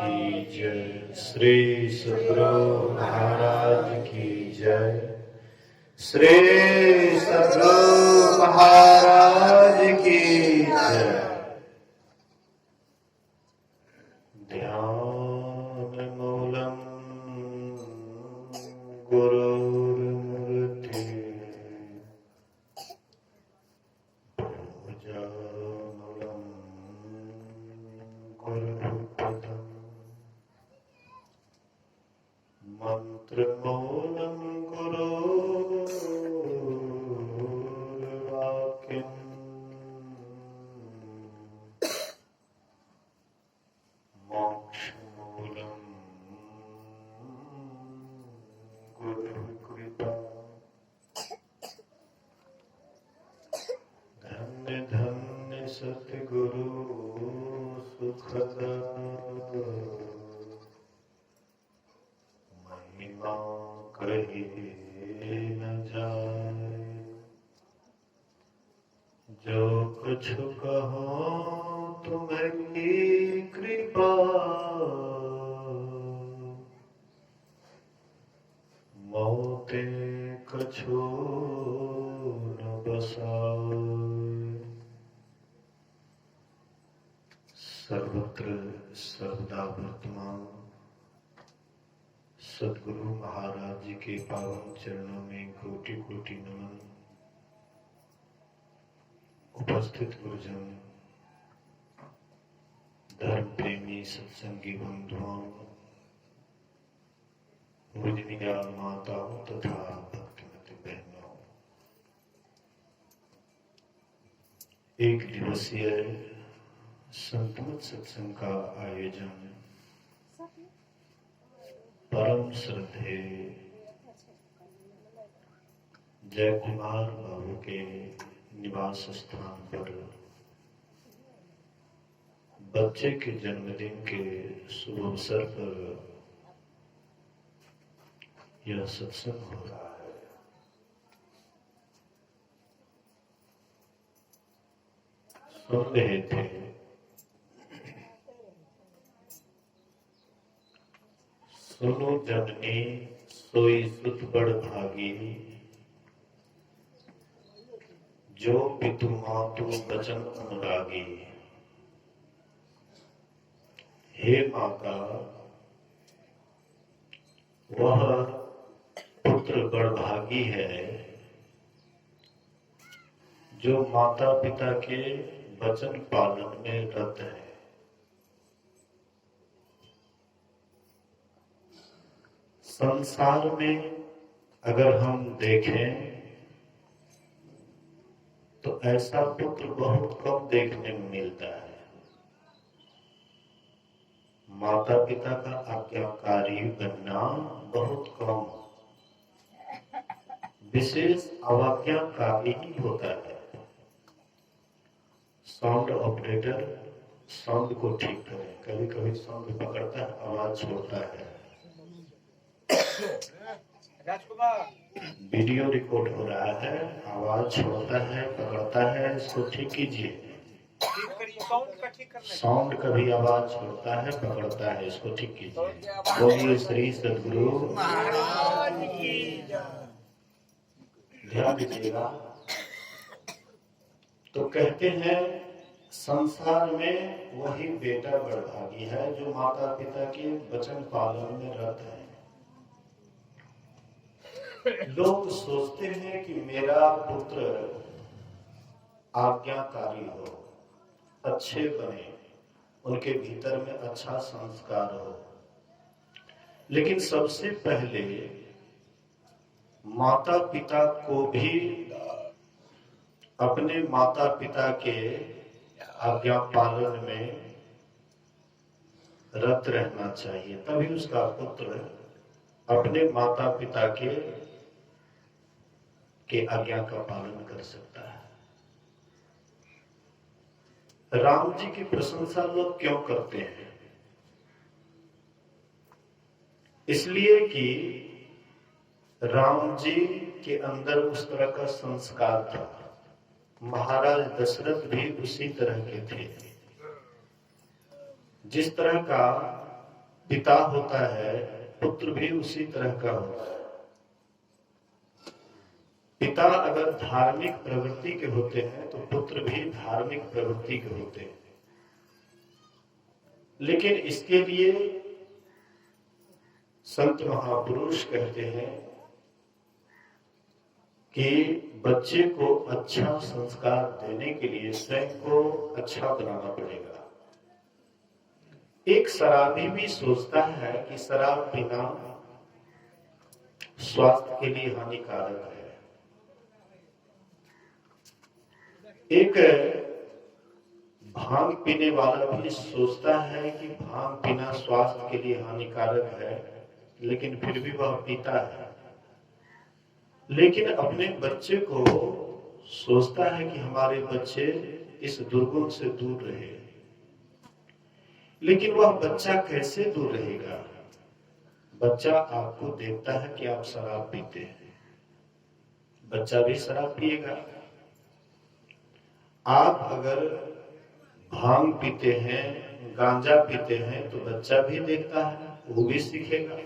की जय। श्री सद्गुरु महाराज की जय। श्री सद्गुरु महाराज की जय। ध्यान मूलम गुरुर्मूर्ति पूजामूलम गुरुपदम मंत्रमूलम गुरुर्वाक्यम् मोक्षमूलम गुरुकृपा। धन्य धन्य सतगुरु सुखद महिमा कही न जाए। जो कुछ कहो तुम्हारी कृपा मोते कछु न बसाए। सर्वत्र सर्वदा वर्तमान सद्गुरु महाराज जी के पावन चरणों में कोटि कोटि नमन। उपस्थित गुरुजन, धर्म प्रेमी सत्संगी बंधुओं, पूजनीय माताओं तथा भक्तिमती बहनों, एक दिवसीय संतमत सत्संग का आयोजन परम श्रद्धेय जय कुमार बाबू के निवास स्थान पर बच्चे के जन्मदिन के शुभ अवसर पर यह सत्संग हो रहा है। सुन रहे थे सुनो जननी सोई सुत बड़ भागी, जो पितु मातु बचन अनुरागी। हे माता, वह पुत्र बड़भागी है जो माता पिता के वचन पालन में रत है। संसार में अगर हम देखें तो ऐसा पुत्र बहुत कम देखने में मिलता है। माता पिता का आज्ञाकारी बनना बहुत कम, विशेष अवाज्ञाकारी ही होता है। साउंड ऑपरेटर साउंड को ठीक करे, कभी कभी साउंड पकड़ता है, आवाज छोड़ता है। वीडियो रिकॉर्ड हो रहा है, आवाज छोड़ता है, पकड़ता है, इसको ठीक कीजिए। साउंड कभी आवाज छोड़ता है, पकड़ता है, इसको ठीक कीजिए। बोलिए श्री सद्गुरु महाराज की जय। ध्यान दीजिएगा। तो कहते हैं संसार में वही बेटा बड़भागी है जो माता पिता के वचन पालन में रत है। लोग सोचते हैं कि मेरा पुत्र आज्ञाकारी हो, अच्छे बने, उनके भीतर में अच्छा संस्कार हो। लेकिन सबसे पहले माता पिता को भी अपने माता पिता के आज्ञा पालन में रत रहना चाहिए, तभी उसका पुत्र अपने माता पिता के आज्ञा का पालन कर सकता है। राम जी की प्रशंसा लोग क्यों करते हैं? इसलिए कि राम जी के अंदर उस तरह का संस्कार था। महाराज दशरथ भी उसी तरह के थे। जिस तरह का पिता होता है, पुत्र भी उसी तरह का होता है। पिता अगर धार्मिक प्रवृत्ति के होते हैं तो पुत्र भी धार्मिक प्रवृत्ति के होते हैं। लेकिन इसके लिए संत महापुरुष कहते हैं कि बच्चे को अच्छा संस्कार देने के लिए स्वयं को अच्छा बनाना पड़ेगा। एक शराबी भी सोचता है कि शराब पीना स्वास्थ्य के लिए हानिकारक है। एक भांग पीने वाला भी सोचता है कि भांग पीना स्वास्थ्य के लिए हानिकारक है, लेकिन फिर भी वह पीता है। लेकिन अपने बच्चे को सोचता है कि हमारे बच्चे इस दुर्गुण से दूर रहे। लेकिन वह बच्चा कैसे दूर रहेगा? बच्चा आपको देखता है कि आप शराब पीते हैं, बच्चा भी शराब पिएगा। आप अगर भांग पीते हैं, गांजा पीते हैं, तो बच्चा भी देखता है, वो भी सीखेगा।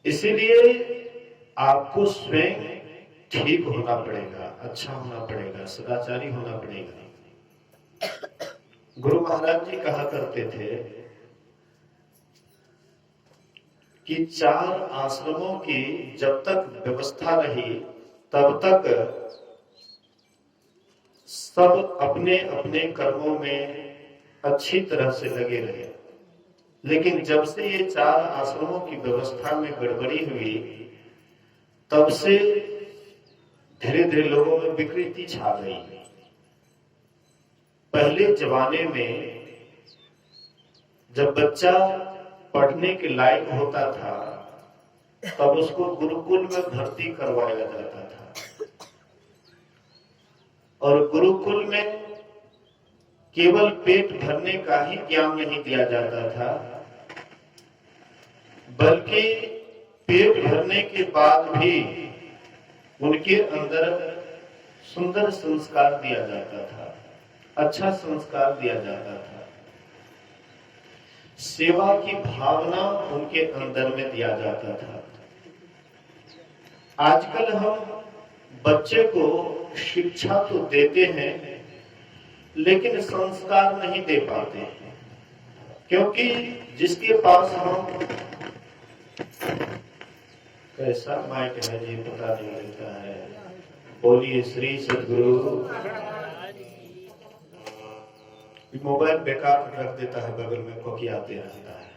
इसीलिए आपको स्वयं ठीक होना पड़ेगा, अच्छा होना पड़ेगा, सदाचारी होना पड़ेगा। गुरु महाराज जी कहा करते थे कि 4 आश्रमों की जब तक व्यवस्था रही तब तक सब अपने अपने कर्मों में अच्छी तरह से लगे रहे। लेकिन जब से ये 4 आश्रमों की व्यवस्था में गड़बड़ी हुई, तब से धीरे धीरे लोगों में विकृति छा गई। पहले जमाने में जब बच्चा पढ़ने के लायक होता था, तब उसको गुरुकुल में भर्ती करवाया जाता था। और गुरुकुल में केवल पेट भरने का ही ज्ञान नहीं दिया जाता था, बल्कि पेट भरने के बाद भी उनके अंदर सुंदर संस्कार दिया जाता था, अच्छा संस्कार दिया जाता था। सेवा की भावना उनके अंदर में दिया जाता था। आजकल हम बच्चे को शिक्षा तो देते हैं, लेकिन संस्कार नहीं दे पाते हैं, क्योंकि जिसके पास हम कैसा माइक है जी पता नहीं लगता है। बोलिए श्री सद्गुरु। मोबाइल बेकार रख देता है, बगल में कोकियाते रहता है।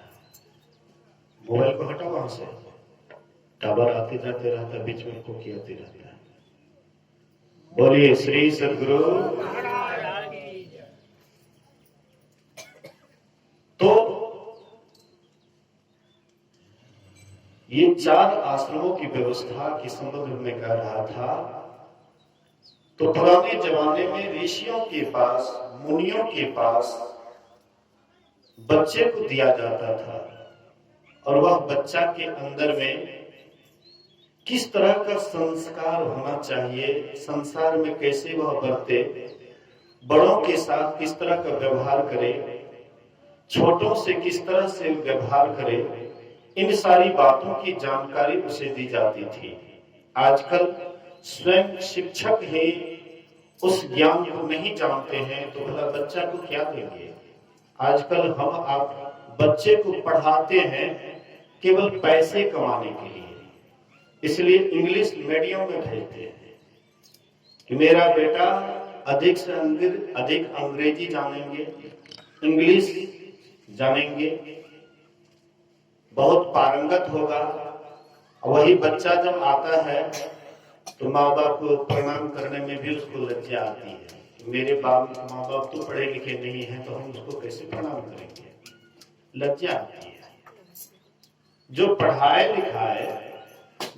मोबाइल को हटाओ वहां से, टावर आते जाते रहता है, बीच में कोकियाते रहता है। बोलिए श्री सद्गुरु। तो ये 4 आश्रमों की व्यवस्था के संबंध में कह रहा था। तो पुराने जमाने में ऋषियों के पास, मुनियों के पास बच्चे को दिया जाता था, और वह बच्चा के अंदर में किस तरह का संस्कार होना चाहिए, संसार में कैसे वह बरते, बड़ों के साथ किस तरह का व्यवहार करे, छोटों से किस तरह से व्यवहार करे, इन सारी बातों की जानकारी उसे दी जाती थी। आजकल स्वयं शिक्षक ही उस ज्ञान को नहीं जानते हैं, तो भला बच्चा को क्या देंगे? आजकल हम आप बच्चे को पढ़ाते हैं केवल पैसे कमाने के लिए, इसलिए इंग्लिश मीडियम में भेजते हैं कि मेरा बेटा अधिक से अधिक अंग्रेजी जानेंगे, इंग्लिश जानेंगे, बहुत पारंगत होगा। वही बच्चा जब आता है तो माँ बाप को प्रणाम करने में भी उसको लज्जा आती है। मेरे माँ बाप तो पढ़े लिखे नहीं हैं, तो हम उसको कैसे प्रणाम करेंगे? लज्जा आती है। जो पढ़ाए लिखाए,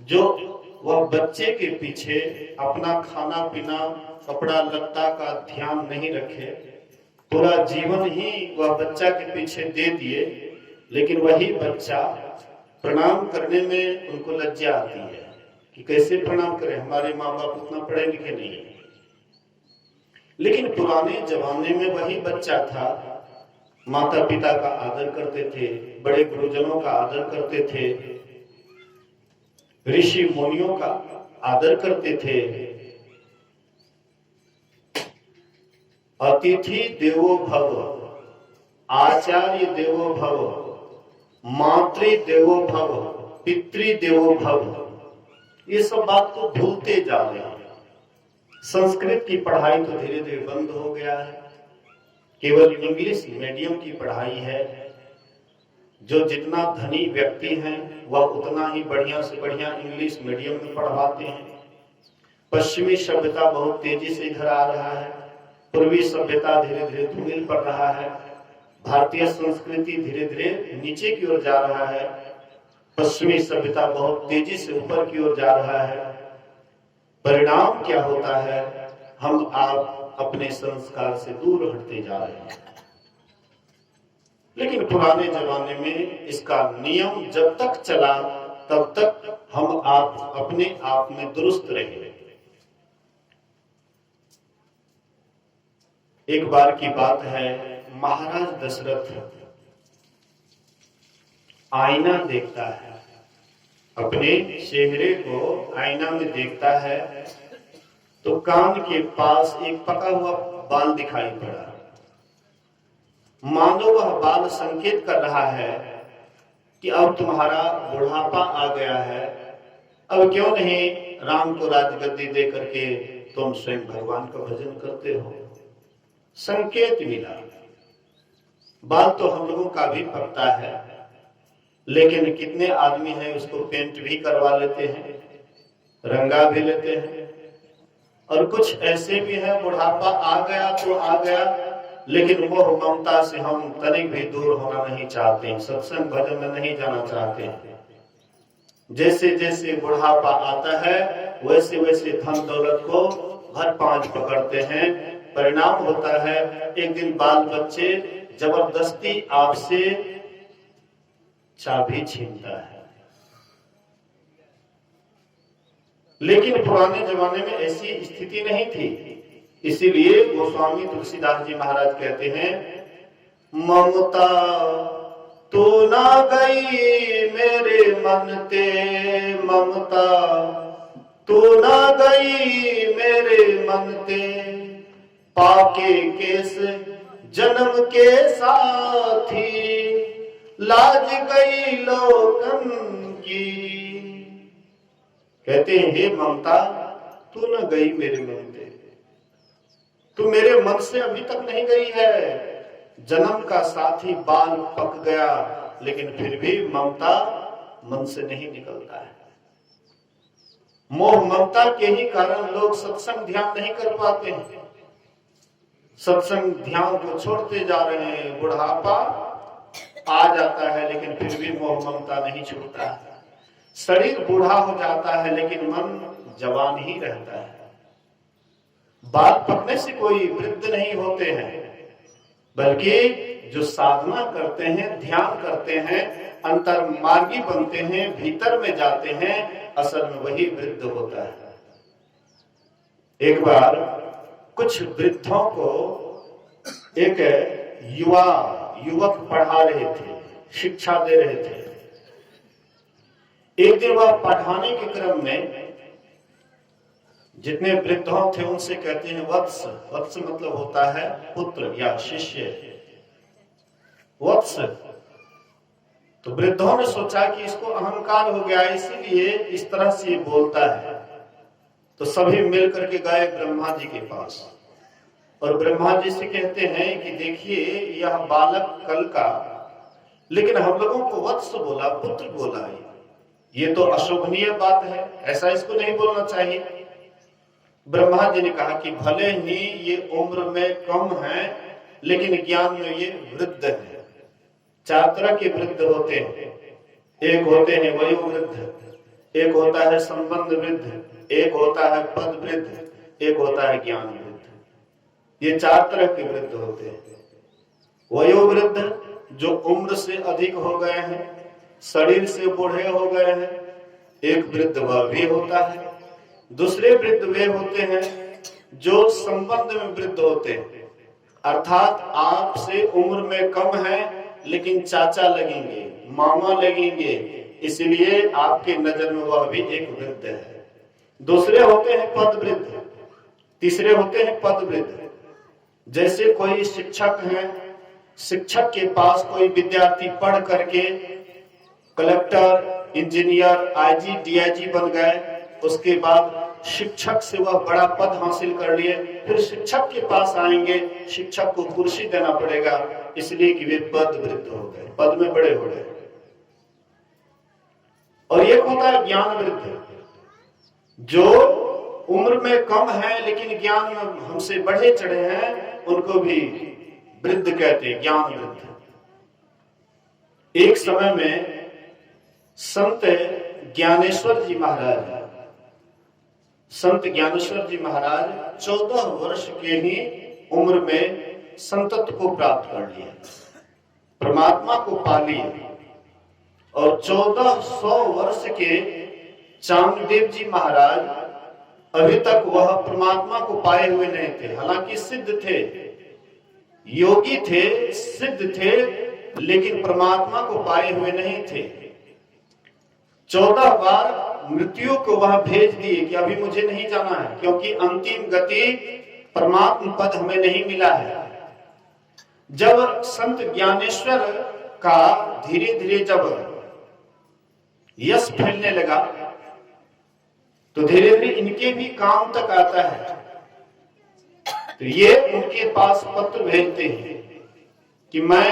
जो वह बच्चे के पीछे अपना खाना पीना कपड़ा लत्ता का ध्यान नहीं रखे, पूरा जीवन ही वह बच्चा के पीछे दे दिए, लेकिन वही बच्चा प्रणाम करने में उनको लज्जा आती है कि कैसे प्रणाम करें, हमारे माँ बाप उतना पढ़े लिखे नहीं है। लेकिन पुराने जमाने में वही बच्चा था माता पिता का आदर करते थे, बड़े गुरुजनों का आदर करते थे, ऋषि मुनियों का आदर करते थे। अतिथि देवो भव, आचार्य देवो भव, मातृ देवो भव, पितृ देवो भव, ये सब बात को भूलते जा रहे हैं। संस्कृत की पढ़ाई तो धीरे धीरे बंद हो गया है, केवल इंग्लिश मीडियम की पढ़ाई है। जो जितना धनी व्यक्ति है वह उतना ही बढ़िया से बढ़िया इंग्लिश मीडियम में पढ़वाते हैं। पश्चिमी सभ्यता बहुत तेजी से इधर आ रहा है, पूर्वी सभ्यता धीरे धीरे धूमिल पड़ रहा है, भारतीय संस्कृति धीरे धीरे नीचे की ओर जा रहा है, पश्चिमी सभ्यता बहुत तेजी से ऊपर की ओर जा रहा है। परिणाम क्या होता है? हम आप अपने संस्कार से दूर हटते जा रहे हैं। लेकिन पुराने जमाने में इसका नियम जब तक चला तब तक हम आप अपने आप में दुरुस्त रहे। एक बार की बात है, महाराज दशरथ आईना देखता है, अपने चेहरे को आईना में देखता है तो कान के पास एक पका हुआ बाल दिखाई पड़ा। मानो वह बाल संकेत कर रहा है कि अब तुम्हारा बुढ़ापा आ गया है, अब क्यों नहीं राम को राजगद्दी दे करके तुम स्वयं भगवान का भजन करते हो। संकेत मिला। बाल तो हम लोगों का भी पकता है, लेकिन कितने आदमी हैं उसको पेंट भी करवा लेते हैं, रंगा भी लेते हैं। और कुछ ऐसे भी हैं, बुढ़ापा आ गया तो आ गया, लेकिन मोह ममता से हम तनिक भी दूर होना नहीं चाहते, सत्संग भजन में नहीं जाना चाहते। जैसे जैसे बुढ़ापा आता है वैसे वैसे धन दौलत को भर पांच पकड़ते हैं। परिणाम होता है एक दिन बाल बच्चे जबरदस्ती आपसे चाबी छीनता है। लेकिन पुराने जमाने में ऐसी स्थिति नहीं थी, इसीलिए गोस्वामी तुलसीदास जी महाराज कहते हैं, ममता तू ना गई मेरे मन ते, ममता तू ना गई मेरे मन ते, पाके केस जन्म के साथी, लाज गई लोकन की। कहते हैं, हे ममता तू न गई मेरे मन से, तू मेरे मन से अभी तक नहीं गई है। जन्म का साथी बाल पक गया, लेकिन फिर भी ममता मन से नहीं निकलता है। मोह ममता के ही कारण लोग सत्संग ध्यान नहीं कर पाते हैं, सत्संग ध्यान को छोड़ते जा रहे हैं। बुढ़ापा आ जाता है लेकिन फिर भी मोह ममता नहीं छूटता है। शरीर बूढ़ा हो जाता है लेकिन मन जवान ही रहता है। बाल पकने से कोई वृद्ध नहीं होते हैं, बल्कि जो साधना करते हैं, ध्यान करते हैं, अंतर्मार्गी बनते हैं, भीतर में जाते हैं, असल में वही वृद्ध होता है। एक बार कुछ वृद्धों को एक युवक पढ़ा रहे थे, शिक्षा दे रहे थे। एक दिन वह पढ़ाने के क्रम में जितने वृद्धों थे उनसे कहते हैं, वत्स, वत्स मतलब होता है पुत्र या शिष्य, वत्स। तो वृद्धों ने सोचा कि इसको अहंकार हो गया, इसीलिए इस तरह से ये बोलता है। तो सभी मिलकर के गए ब्रह्मा जी के पास और ब्रह्मा जी से कहते हैं कि देखिए यह बालक कल का, लेकिन हम लोगों को वत्स बोला, पुत्र बोला, ये तो अशोभनीय बात है, ऐसा इसको नहीं बोलना चाहिए। ब्रह्मा जी ने कहा कि भले ही ये उम्र में कम है लेकिन ज्ञान में ये वृद्ध है। चार तरह के वृद्ध होते हैं, एक होते हैं वयोवृद्ध, एक होता है संबंध वृद्ध, एक होता है पद वृद्ध, एक होता है ज्ञान वृद्ध। ये चार तरह के वृद्ध होते हैं। वयोवृद्ध जो उम्र से अधिक हो गए हैं, शरीर से बूढ़े हो गए हैं, एक वृद्ध वह भी होता है। दूसरे वृद्ध वे होते हैं जो संबंध में वृद्ध होते हैं, अर्थात आपसे उम्र में कम है लेकिन चाचा लगेंगे, मामा लगेंगे, इसलिए आपके नजर में वह भी एक वृद्ध है। दूसरे होते हैं पद वृद्ध, तीसरे होते हैं पद वृद्ध। जैसे कोई शिक्षक है, शिक्षक के पास कोई विद्यार्थी पढ़ करके कलेक्टर, इंजीनियर, आईजी, डीआईजी बन गए, उसके बाद शिक्षक से वह बड़ा पद हासिल कर लिए, फिर शिक्षक के पास आएंगे, शिक्षक को कुर्सी देना पड़ेगा, इसलिए कि वे पद वृद्ध हो गए, पद में बड़े हो गए। और एक होता है ज्ञान वृद्ध, जो उम्र में कम है लेकिन ज्ञान में हमसे बढ़े चढ़े हैं, उनको भी वृद्ध कहते हैं, ज्ञान वृद्ध। एक समय में संत ज्ञानेश्वर जी महाराज, संत ज्ञानेश्वर जी महाराज 14 वर्ष के ही उम्र में संतत्व को प्राप्त कर लिया, परमात्मा को पा लिया। और 1400 वर्ष के चांगदेव जी महाराज अभी तक वह परमात्मा को पाए हुए नहीं थे। हालांकि सिद्ध थे, योगी थे, सिद्ध थे, लेकिन परमात्मा को पाए हुए नहीं थे। 14 बार मृत्यु को वह भेज दिए कि अभी मुझे नहीं जाना है, क्योंकि अंतिम गति परमात्मा पद हमें नहीं मिला है। जब संत ज्ञानेश्वर का धीरे धीरे जब यश फैलने लगा, तो धीरे धीरे इनके भी काम तक आता है। तो ये उनके पास पत्र भेजते हैं कि मैं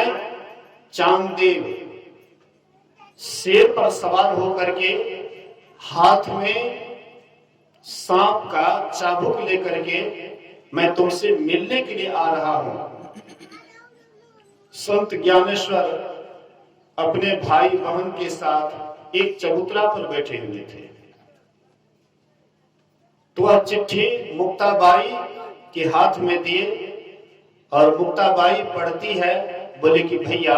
चांगदेव शेर पर सवार होकर के हाथ में सांप का चाबुक लेकर के मैं तुमसे मिलने के लिए आ रहा हूं। संत ज्ञानेश्वर अपने भाई बहन के साथ एक चबूतरा पर बैठे हुए थे। तो वह चिट्ठी मुक्ताबाई के हाथ में दिए और मुक्ताबाई पढ़ती है, बोले कि भैया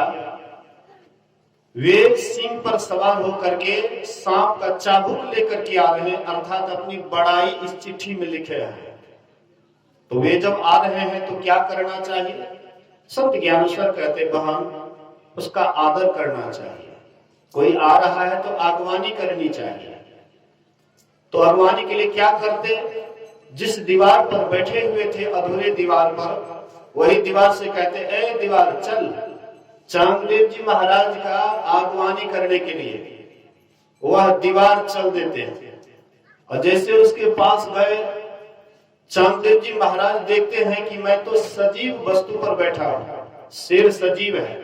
वे सिंह पर सवार होकर के सांप का चाबुक लेकर के आ रहे हैं, अर्थात अपनी बड़ाई इस चिट्ठी में लिखे हैं। तो वे जब आ रहे हैं तो क्या करना चाहिए? संत ज्ञानेश्वर कहते बहन, उसका आदर करना चाहिए। कोई आ रहा है तो आगवानी करनी चाहिए। तो आगवानी के लिए क्या करते? जिस दीवार पर बैठे हुए थे, अधूरे दीवार पर, वही दीवार से कहते, ए दीवार चल, चांगदेव जी महाराज का आगवानी करने के लिए। वह दीवार चल देते हैं और जैसे उसके पास गए, चांगदेव जी महाराज देखते हैं कि मैं तो सजीव वस्तु पर बैठा हूं, शेर सजीव है,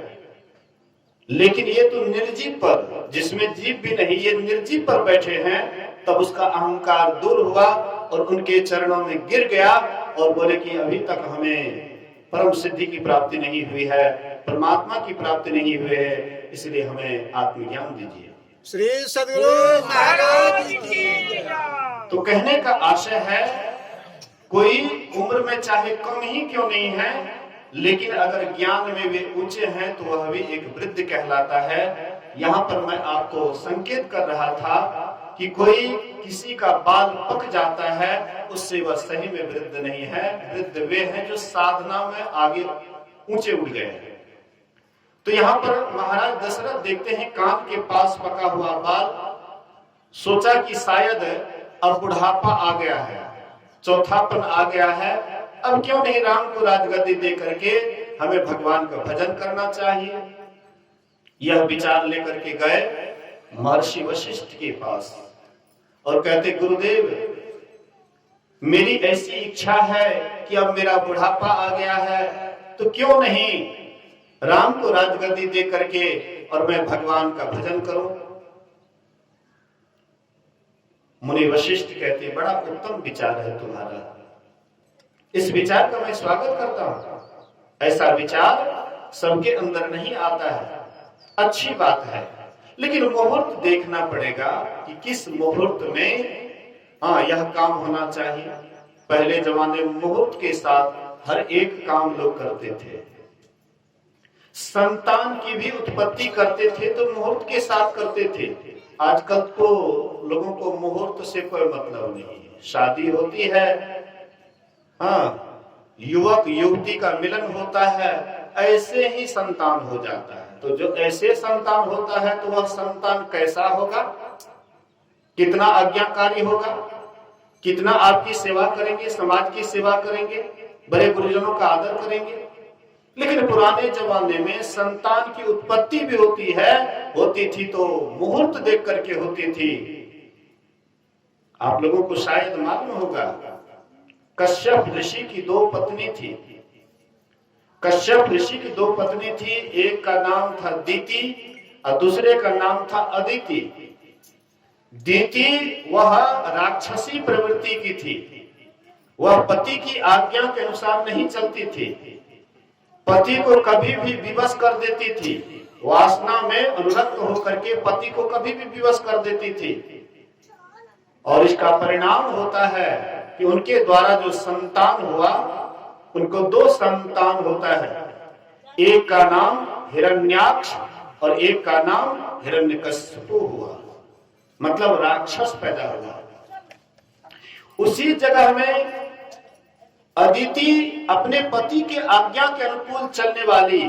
लेकिन ये तो निर्जीव पर, जिसमें जीव भी नहीं, ये निर्जीव पर बैठे हैं। तब उसका अहंकार दूर हुआ और उनके चरणों में गिर गया और बोले कि अभी तक हमें परम सिद्धि की प्राप्ति नहीं हुई है, परमात्मा की प्राप्ति नहीं हुई है, इसलिए हमें आत्मज्ञान दीजिए। श्री सद्गुरु महाराज की। तो कहने का आशय है, कोई उम्र में चाहे कम ही क्यों नहीं है, लेकिन अगर ज्ञान में वे ऊंचे हैं तो वह भी एक वृद्ध कहलाता है। यहाँ पर मैं आपको संकेत कर रहा था कि कोई किसी का बाल पक जाता है, उससे वह सही में वृद्ध नहीं है। वृद्ध वे हैं जो साधना में आगे ऊंचे उठ गए हैं। तो यहाँ पर महाराज दशरथ देखते हैं कान के पास पका हुआ बाल, सोचा कि शायद अब बुढ़ापा आ गया है, चौथापन आ गया है, अब क्यों नहीं राम को राजगद्दी दे करके हमें भगवान का भजन करना चाहिए। यह विचार लेकर के गए महर्षि वशिष्ठ के पास और कहते, गुरुदेव मेरी ऐसी इच्छा है कि अब मेरा बुढ़ापा आ गया है, तो क्यों नहीं राम को राजगद्दी दे करके और मैं भगवान का भजन करूं। मुनि वशिष्ठ कहते, बड़ा उत्तम विचार है तुम्हारा, इस विचार का मैं स्वागत करता हूं। ऐसा विचार सबके अंदर नहीं आता है, अच्छी बात है, लेकिन मुहूर्त देखना पड़ेगा कि किस मुहूर्त में यह काम होना चाहिए। पहले जमाने में मुहूर्त के साथ हर एक काम लोग करते थे। संतान की भी उत्पत्ति करते थे तो मुहूर्त के साथ करते थे। आजकल तो लोगों को मुहूर्त से कोई मतलब नहीं है। शादी होती है, युवक युवती का मिलन होता है, ऐसे ही संतान हो जाता है। तो जो ऐसे संतान होता है तो वह संतान कैसा होगा, कितना आज्ञाकारी होगा, कितना आपकी सेवा करेंगे, समाज की सेवा करेंगे, बड़े गुरुजनों का आदर करेंगे। लेकिन पुराने जमाने में संतान की उत्पत्ति भी होती थी तो मुहूर्त देख करके होती थी। आप लोगों को शायद मालूम होगा, कश्यप ऋषि की 2 पत्नी थी। कश्यप ऋषि की 2 पत्नी थी, एक का नाम था दीति और दूसरे का नाम था अदिति। दीति वह राक्षसी प्रवृत्ति की थी, वह पति की आज्ञा के अनुसार नहीं चलती थी, पति को कभी भी विवश कर देती थी, वासना में अनुरक्त होकर के पति को कभी भी विवश कर देती थी। और इसका परिणाम होता है कि उनके द्वारा जो संतान हुआ, उनको 2 संतान होता है, एक का नाम हिरण्याक्ष और एक का नाम हिरण्यकशिपु हुआ, मतलब राक्षस पैदा हुआ। उसी जगह में अदिति अपने पति के आज्ञा के अनुकूल चलने वाली,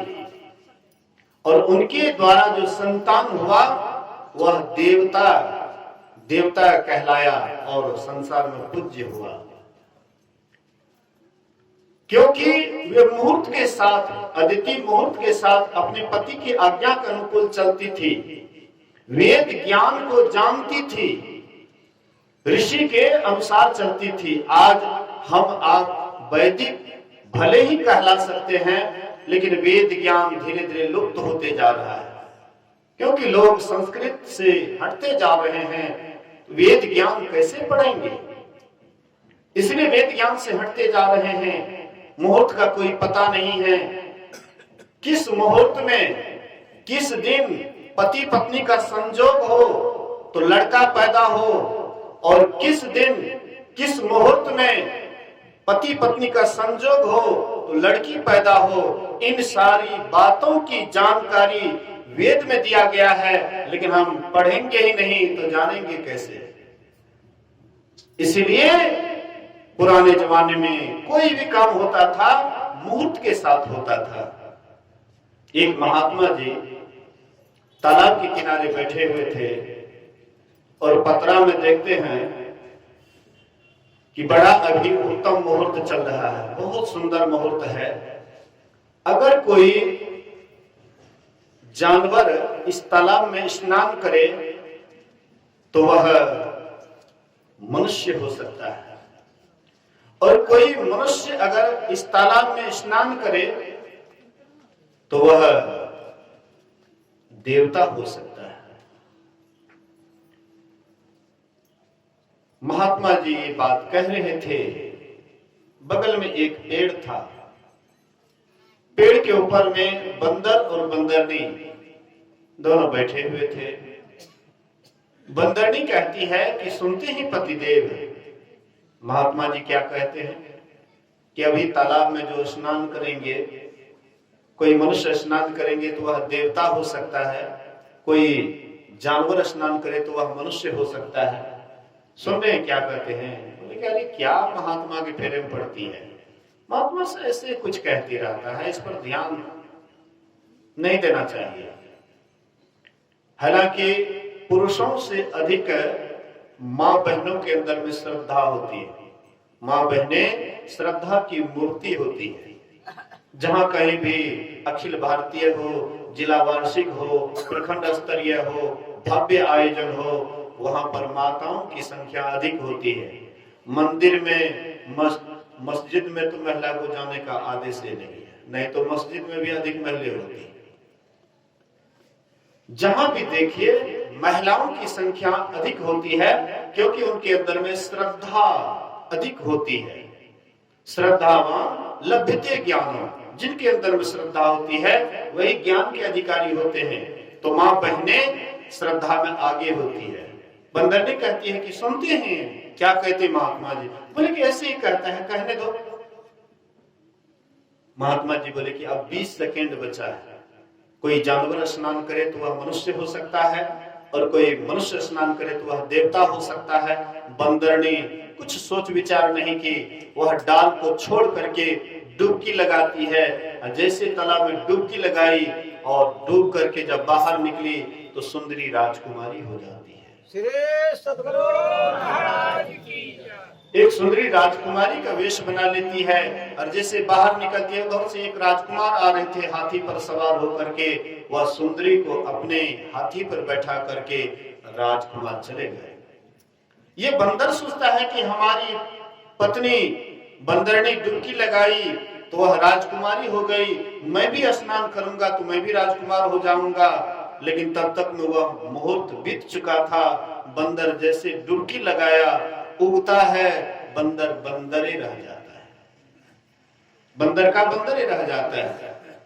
और उनके द्वारा जो संतान हुआ वह देवता कहलाया और संसार में पूज्य हुआ। क्योंकि वे मुहूर्त के साथ, अदिति मुहूर्त के साथ अपने पति की आज्ञा के अनुकूल चलती थी, वेद ज्ञान को जानती थी, ऋषि के अनुसार चलती थी। आज हम आप वैदिक भले ही कहला सकते हैं, लेकिन वेद ज्ञान धीरे धीरे लुप्त होते जा रहा है, क्योंकि लोग संस्कृत से हटते जा रहे हैं। वेद ज्ञान कैसे पढ़ेंगे, इसलिए वेद ज्ञान से हटते जा रहे हैं। मुहूर्त का कोई पता नहीं है, किस मुहूर्त में किस दिन पति पत्नी का संजोग हो तो लड़का पैदा हो, और किस दिन किस मुहूर्त में पति पत्नी का संजोग हो तो लड़की पैदा हो। इन सारी बातों की जानकारी वेद में दिया गया है, लेकिन हम पढ़ेंगे ही नहीं तो जानेंगे कैसे। इसलिए पुराने जमाने में कोई भी काम होता था मुहूर्त के साथ होता था। एक महात्मा जी तालाब के किनारे बैठे हुए थे और पतरा में देखते हैं कि बड़ा अभी उत्तम मुहूर्त चल रहा है, बहुत सुंदर मुहूर्त है। अगर कोई जानवर इस तालाब में स्नान करे तो वह मनुष्य हो सकता है, और कोई मनुष्य अगर इस तालाब में स्नान करे तो वह देवता हो सकता है। महात्मा जी ये बात कह रहे थे, बगल में एक पेड़ था, पेड़ के ऊपर में बंदर और बंदरनी दोनों बैठे हुए थे। बंदरनी कहती है कि सुनते ही पतिदेव, महात्मा जी क्या कहते हैं कि अभी तालाब में जो स्नान करेंगे, कोई मनुष्य स्नान करेंगे तो वह देवता हो सकता है, कोई जानवर स्नान करे तो वह मनुष्य हो सकता है। सुन रहे हैं क्या कहते हैं? बोले कि अरे क्या महात्मा के फेरे में पड़ती है, महात्मा से ऐसे कुछ कहती रहता है, इस पर ध्यान नहीं देना चाहिए। हालांकि पुरुषों से अधिक माँ बहनों के अंदर में श्रद्धा होती है। माँ बहनें श्रद्धा की मूर्ति होती है। जहां कहीं भी अखिल भारतीय हो, जिला वार्षिक हो, प्रखंड स्तरीय हो, भव्य आयोजन हो, वहां पर माताओं की संख्या अधिक होती है। मंदिर में, मस्जिद में तो महिला को जाने का आदेश ही नहीं है, नहीं तो मस्जिद में भी अधिक महिलाएं होती है। जहां भी देखिए महिलाओं की संख्या अधिक होती है, क्योंकि उनके अंदर में श्रद्धा अधिक होती है। श्रद्धावान लभ्यते ज्ञान, जिनके अंदर में श्रद्धा होती है वही ज्ञान के अधिकारी होते हैं। तो माँ बहनें श्रद्धा में आगे होती है। बंदरनी कहती है कि सुनते हैं क्या कहते महात्मा जी? बोले कि ऐसे ही कहता है, कहने दो। महात्मा जी बोले कि अब 20 सेकेंड बचा है, कोई जानवर स्नान करे तो वह मनुष्य हो सकता है, और कोई मनुष्य स्नान करे तो वह देवता हो सकता है। बंदरनी कुछ सोच विचार नहीं की, वह डाल को छोड़ करके डुबकी लगाती है। जैसे तालाब में डुबकी लगाई और डूब करके जब बाहर निकली तो सुंदरी राजकुमारी हो जाती है। श्री सद्गुरु महाराज की जय। एक सुंदरी राजकुमारी का वेश बना लेती है और जैसे बाहर निकलती है उधर से एक राजकुमार आ रहे थे हाथी पर सवार होकर के, वह सुंदरी को अपने हाथी पर बैठा करके राजकुमार चले गए। ये बंदर सोचता है कि हमारी पत्नी बंदर ने डुबकी लगाई तो वह राजकुमारी हो गई, मैं भी स्नान करूंगा तो मैं भी राजकुमार हो जाऊंगा। लेकिन तब तक में वह मुहूर्त बीत चुका था। बंदर जैसे डुबकी लगाया, उगता है, बंदर बंदर ही रह जाता है, बंदर का बंदर ही रह जाता है।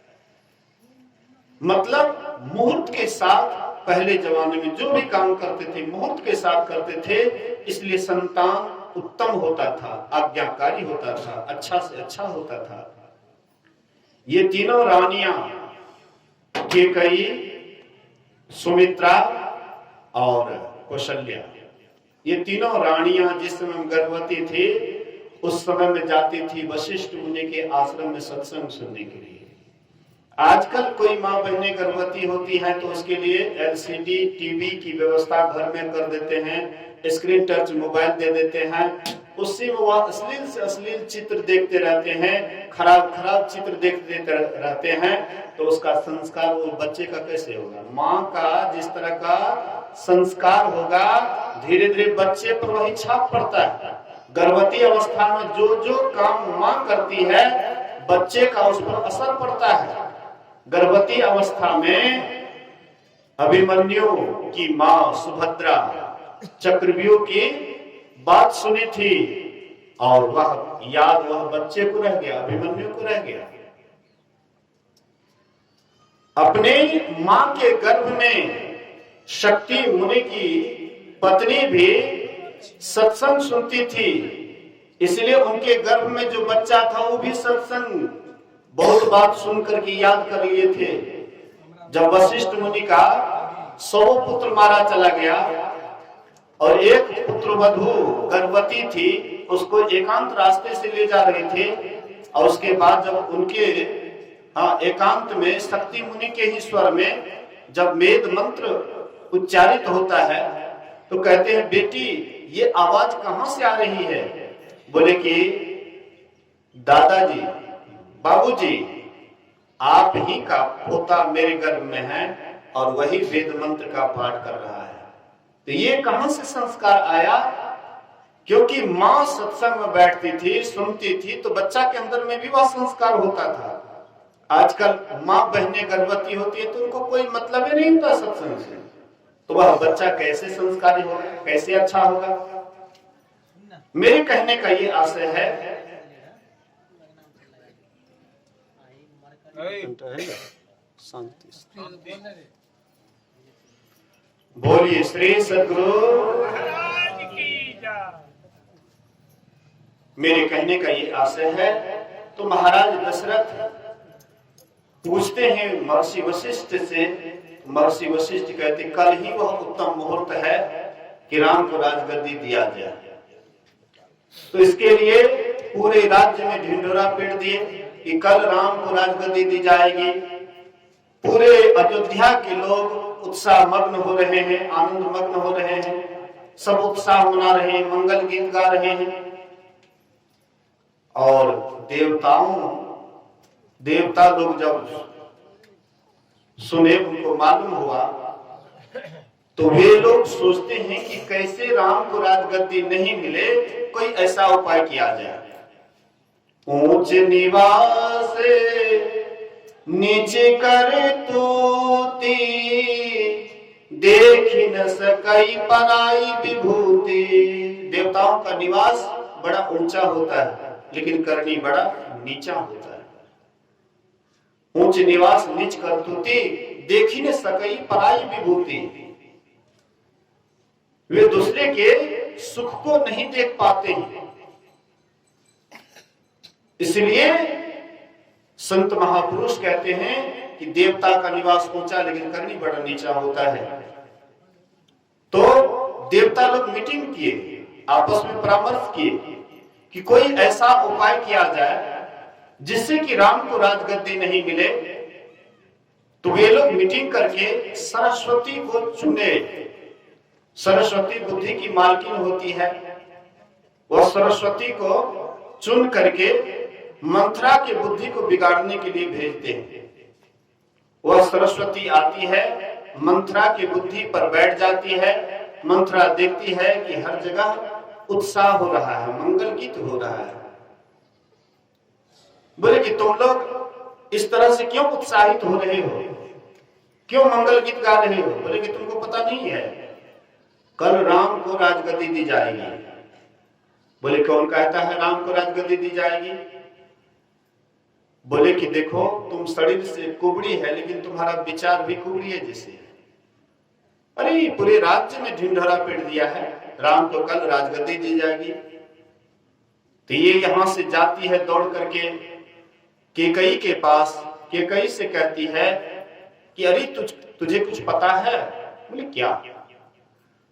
मतलब मुहूर्त के साथ पहले जमाने में जो भी काम करते थे मुहूर्त के साथ करते थे, इसलिए संतान उत्तम होता था, आज्ञाकारी होता था, अच्छा से अच्छा होता था। ये तीनों रानियां केकई, सुमित्रा और कौशल्या, ये तीनों रानियां जिस समय गर्भवती थी उस समय में जाती थी वशिष्ठ मुनि के आश्रम में सत्संग सुनने के लिए। आजकल कोई माँ बहनें गर्भवती होती हैं तो उसके लिए एलसीडी टीवी की व्यवस्था घर में कर देते हैं, स्क्रीन टच मोबाइल दे देते हैं, उससे वो अश्लील से अश्लील चित्र देखते रहते हैं, खराब खराब चित्र देखते रहते हैं। तो उसका संस्कार वो बच्चे का कैसे होगा? माँ का जिस तरह का संस्कार होगा धीरे धीरे बच्चे पर वही छाप पड़ता है। गर्भवती अवस्था में जो जो काम माँ करती है बच्चे का उस पर असर पड़ता है। गर्भवती अवस्था में अभिमन्यु की माँ सुभद्रा चक्रव्यूह की बात सुनी थी और वह याद वह बच्चे को रह गया, अभिमन्यु को रह गया। अपने मां के गर्भ में शक्ति मुनि की पत्नी भी सत्संग सुनती थी, इसलिए उनके गर्भ में जो बच्चा था वो भी सत्संग बहुत बात सुनकर के याद कर लिए थे। जब वशिष्ठ मुनि का 100 पुत्र मारा चला गया और एक पुत्र वधू गर्भवती थी, उसको एकांत रास्ते से ले जा रहे थे और उसके बाद जब उनके एकांत में शक्ति मुनि के ही स्वर में जब वेद मंत्र उच्चारित होता है तो कहते हैं बेटी ये आवाज कहां से आ रही है? बोले कि दादाजी बाबूजी आप ही का पोता मेरे गर्भ में है और वही वेद मंत्र का पाठ कर रहा है। तो ये कहां से संस्कार आया? क्योंकि मां सत्संग में बैठती थी, सुनती थी, तो बच्चा के अंदर में भी वह संस्कार होता था। आजकल मां बहनें गर्भवती होती है तो उनको कोई मतलब ही नहीं होता सत्संग से, तो वह बच्चा कैसे संस्कारी होगा, कैसे अच्छा होगा? मेरे कहने का ये आशय है बोलिए श्री सद्गुरु महाराज की जय। मेरे कहने का ये आशय है। तो महाराज दशरथ पूछते हैं महर्षि वशिष्ठ से, महर्षि वशिष्ठ कहते कल ही वह उत्तम मुहूर्त है कि राम को राजगद्दी दिया जाए। तो इसके लिए पूरे राज्य में ढिंढोरा पीट दिए कि कल राम को राजगद्दी दी जाएगी। पूरे अयोध्या के लोग उत्साह मग्न हो रहे हैं, आनंद मग्न हो रहे हैं, सब उत्साह मना रहे हैं, मंगल गीत गा रहे हैं। और देवता लोग जब सुने, उनको मालूम हुआ, तो वे लोग सोचते हैं कि कैसे राम को राजगद्दी नहीं मिले, कोई ऐसा उपाय किया जाए। ऊंच निवास नीचे कर तूती, देख न सकई पराई विभूति। देवताओं का निवास बड़ा ऊंचा होता है लेकिन करनी बड़ा नीचा होता है। ऊंच निवास नीच कर तूती, देखी न सकई पराई विभूति। वे दूसरे के सुख को नहीं देख पाते हैं। इसलिए संत महापुरुष कहते हैं कि देवता का निवास ऊंचा लेकिन करनी बड़ा नीचा होता है। तो देवता लोग मीटिंग किए, आपस में परामर्श किए कि कोई ऐसा उपाय किया जाए जिससे कि राम को राजगद्दी नहीं मिले, तो वे लोग मीटिंग करके सरस्वती को चुने। सरस्वती बुद्धि की मालकिन होती है, वह सरस्वती को चुन करके मंथरा के बुद्धि को बिगाड़ने के लिए भेजते हैं। वह सरस्वती आती है, मंथरा की बुद्धि पर बैठ जाती है। मंथरा देखती है कि हर जगह उत्साह हो रहा है, मंगल गीत हो रहा है। बोले कि तुम लोग इस तरह से क्यों उत्साहित हो रहे हो, क्यों मंगल गीत गा रहे हो? बोले कि तुमको पता नहीं है, कल राम को राजगद्दी दी जाएगी। बोले कौन कहता है राम को राजगद्दी दी जाएगी? बोले कि देखो, तुम शरीर से कुबड़ी है, लेकिन तुम्हारा विचार भी कुबड़ी है जैसे। अरे पूरे राज्य में ढिंढोरा पीट दिया है, राम को कल राजगद्दी दी जाएगी। तो ये यहां से जाती है दौड़ करके केकई के पास। केकई से कहती है कि अरे तुझे कुछ पता है? बोले क्या?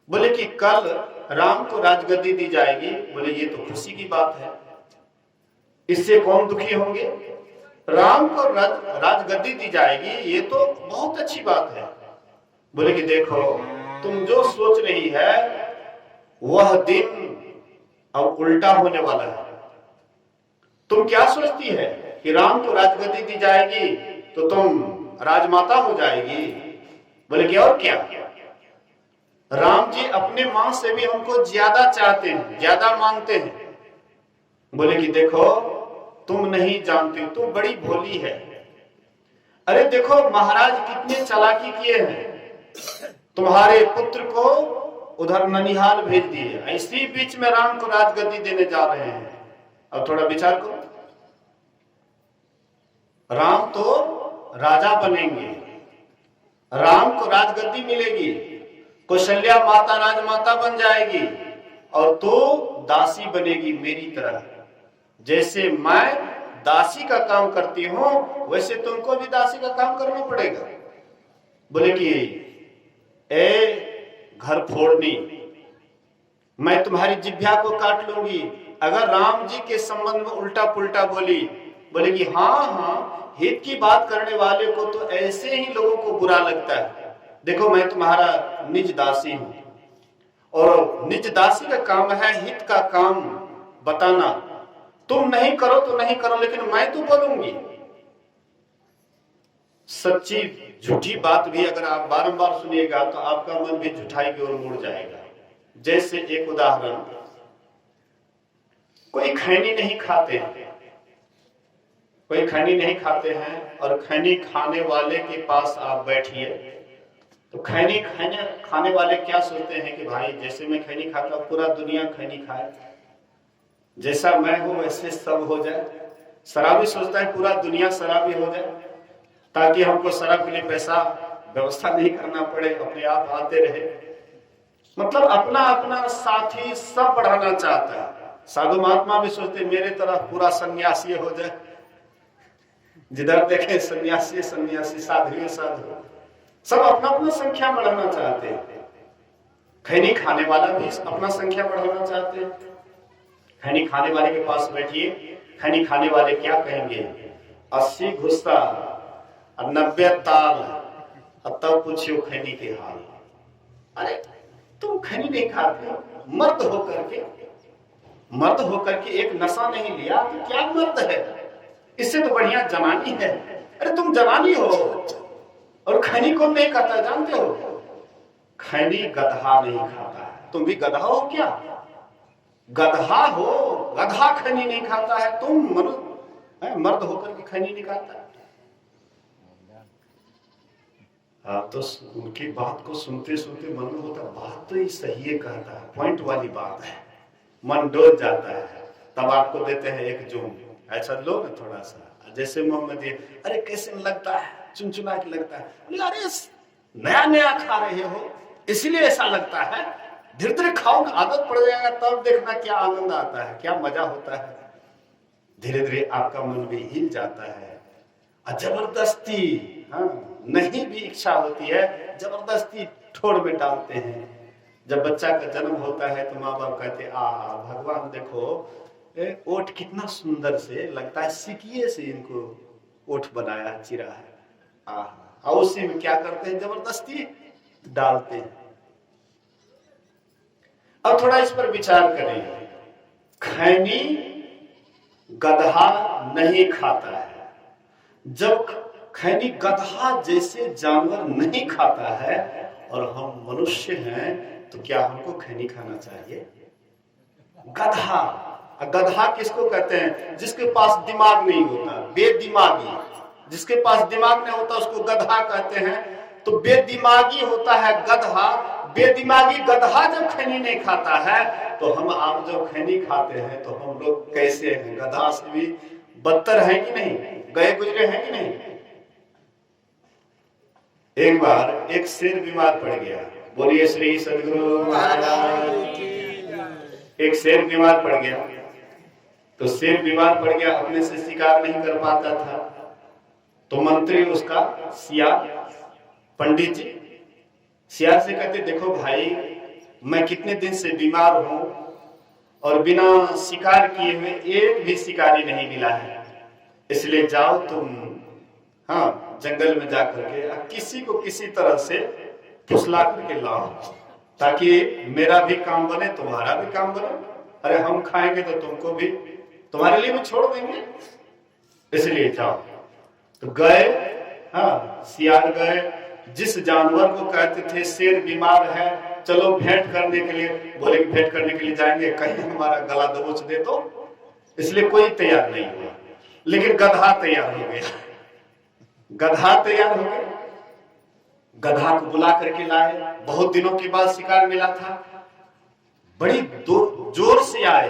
बोले कि कल राम को राजगद्दी दी जाएगी। बोले ये तो खुशी की बात है, इससे कौन दुखी होंगे? राम को राजगद्दी दी जाएगी, ये तो बहुत अच्छी बात है। बोले कि देखो, तुम जो सोच रही है वह दिन अब उल्टा होने वाला है। तुम क्या सोचती है कि राम को राजगद्दी दी जाएगी तो तुम राजमाता हो जाएगी? बोले कि और क्या? राम जी अपने मां से भी हमको ज्यादा चाहते हैं, ज्यादा मांगते हैं। बोले कि देखो, तुम नहीं जानती, तुम बड़ी भोली है। अरे देखो, महाराज कितने चालाकी किए हैं, तुम्हारे पुत्र को उधर ननिहाल भेज दिए, इसी बीच में राम को राजगद्दी देने जा रहे हैं। अब थोड़ा विचार करो, राम तो राजा बनेंगे, राम को राजगद्दी मिलेगी, कौशल्या माता राजमाता बन जाएगी, और तो दासी बनेगी मेरी तरह। जैसे मैं दासी का काम करती हूं, वैसे तुमको भी दासी का काम करना पड़ेगा। बोले कि ए घर फोड़नी, मैं तुम्हारी जिह्वा को काट लूंगी अगर राम जी के संबंध में उल्टा पुल्टा बोली। बोले कि हाँ, हित की बात करने वाले को तो ऐसे ही लोगों को बुरा लगता है। देखो, मैं तुम्हारा निज दासी हूं, और निज दासी का काम है हित का काम बताना। तुम नहीं करो तो नहीं करो, लेकिन मैं तो बोलूंगी। सच्ची झूठी बात भी अगर आप बारंबार सुनिएगा तो आपका मन भी झूठाई की ओर मुड़ जाएगा। जैसे एक उदाहरण, कोई खैनी नहीं खाते, कोई खैनी नहीं खाते हैं, और खैनी खाने वाले के पास आप बैठिए, तो खैनी खाने वाले क्या सोचते हैं कि भाई जैसे मैं खैनी खाता हूं पूरा दुनिया खैनी खाए, जैसा मैं हूं वैसे सब हो जाए। शराबी सोचता है पूरा दुनिया शराबी हो जाए, ताकि हमको शराब के लिए पैसा व्यवस्था नहीं करना पड़े, अपने आप आते रहे। मतलब अपना अपना साथी सब बढ़ाना चाहता है। साधु महात्मा भी सोचते मेरे तरह पूरा सन्यासी हो जाए, जिधर देखे सन्यासी सन्यासी, साधु साधु, सब अपना अपना संख्या बढ़ाना चाहते हैं। खैनी खाने वाला भी अपना संख्या बढ़ाना चाहते हैं। खैनी खाने वाले के पास बैठिए, खैनी खाने वाले क्या कहेंगे? 80 घुस्सा और 90 ताल, और तब पूछियो खैनी के हाल। अरे तुम खैनी नहीं खाते, मर्द होकर के एक नशा नहीं लिया तो क्या मर्द है? इससे तो बढ़िया जनानी है। अरे तुम जनानी हो, और खैनी कौन नहीं खाता जानते हो? खैनी गधा नहीं खाता है। तुम भी गधा हो क्या? गधा हो, गधा खैनी नहीं खाता है, तुम मर्द होकर के खैनी नहीं खाता है। तो उनकी बात को सुनते सुनते मन में होता बात तो ये सही है, कहता है, पॉइंट वाली बात है, मन डोल जाता है। तब आपको देते हैं एक जूम, ऐसा लो ना थोड़ा सा, जैसे मोहम्मद, अरे कैसे लगता है, चुनचुना के लगता है। अरे नया नया खा रहे हो इसलिए ऐसा लगता है, धीरे धीरे खाओ, आदत पड़ जाएगा तब देखना क्या आनंद आता है, क्या मजा होता है। धीरे धीरे आपका मन भी हिल जाता है, और जबरदस्ती नहीं भी इच्छा होती है, जबरदस्ती ठोड़ में डालते हैं। जब बच्चा का जन्म होता है तो माँ बाप कहते भगवान देखो ओठ कितना सुंदर से लगता है, सिकिए से इनको ओठ बनाया, चिरा है। और उसी में क्या करते हैं, जबरदस्ती डालते हैं। अब थोड़ा इस पर विचार करें। खैनी गधा नहीं खाता है। जब खैनी गधा जैसे जानवर नहीं खाता है और हम मनुष्य हैं, तो क्या हमको खैनी खाना चाहिए? गधा, गधा किसको कहते हैं? जिसके पास दिमाग नहीं होता, बेदिमागी। जिसके पास दिमाग नहीं होता उसको गधा कहते हैं। तो बेदिमागी होता है गधा। बेदिमागी गधा जब खैनी नहीं खाता है, तो हम आप जब खैनी खाते हैं तो हम लोग कैसे हैं? गधा से भी बदतर है कि नहीं? गए गुजरे हैं कि नहीं? एक बार एक शेर बीमार पड़ गया। बोलिए श्री सद्गुरु महाराज। एक शेर बीमार पड़ गया। तो शेर बीमार पड़ गया, अपने से शिकार नहीं कर पाता था। तो मंत्री उसका सियार, पंडित जी सियार से कहते, देखो भाई, मैं कितने दिन से बीमार हूं और बिना शिकार किए हुए एक भी शिकारी नहीं मिला है, इसलिए जाओ तुम जंगल में जाकर के किसी को किसी तरह से फुसला करके लाओ, ताकि मेरा भी काम बने, तुम्हारा भी काम बने। अरे हम खाएंगे तो तुमको भी, तुम्हारे लिए भी छोड़ देंगे, इसलिए जाओ। तो गए, सियार गए। जिस जानवर को कहते थे शेर बीमार है, चलो भेंट करने के लिए, बोले कि भेंट करने के लिए जाएंगे, कहीं हमारा गला दबोच दे तो, इसलिए कोई तैयार नहीं हुआ। लेकिन गधा तैयार हो गया। गधा तैयार हो गया। गधा को बुला करके लाए। बहुत दिनों के बाद शिकार मिला था। बड़ी जोर से आए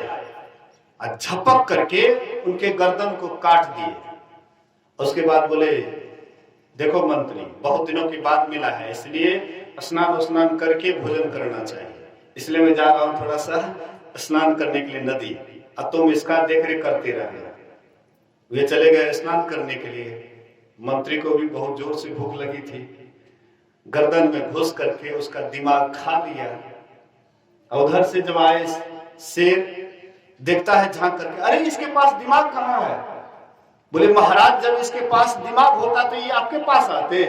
और झपक करके उनके गर्दन को काट दिए। उसके बाद बोले, देखो मंत्री, बहुत दिनों के बाद मिला है, इसलिए स्नान करके भोजन करना चाहिए, इसलिए मैं जा रहा हूं थोड़ा सा स्नान करने के लिए नदी, अब तुम इसका देख रेख करते रहना। वे चले गए स्नान करने के लिए। मंत्री को भी बहुत जोर से भूख लगी थी। गर्दन में घुस करके उसका दिमाग खा लिया। उधर से जब आए शेर, देखता है झांक करके, अरे इसके पास दिमाग कहाँ है? बोले महाराज, जब इसके पास दिमाग होता तो ये आपके पास आते,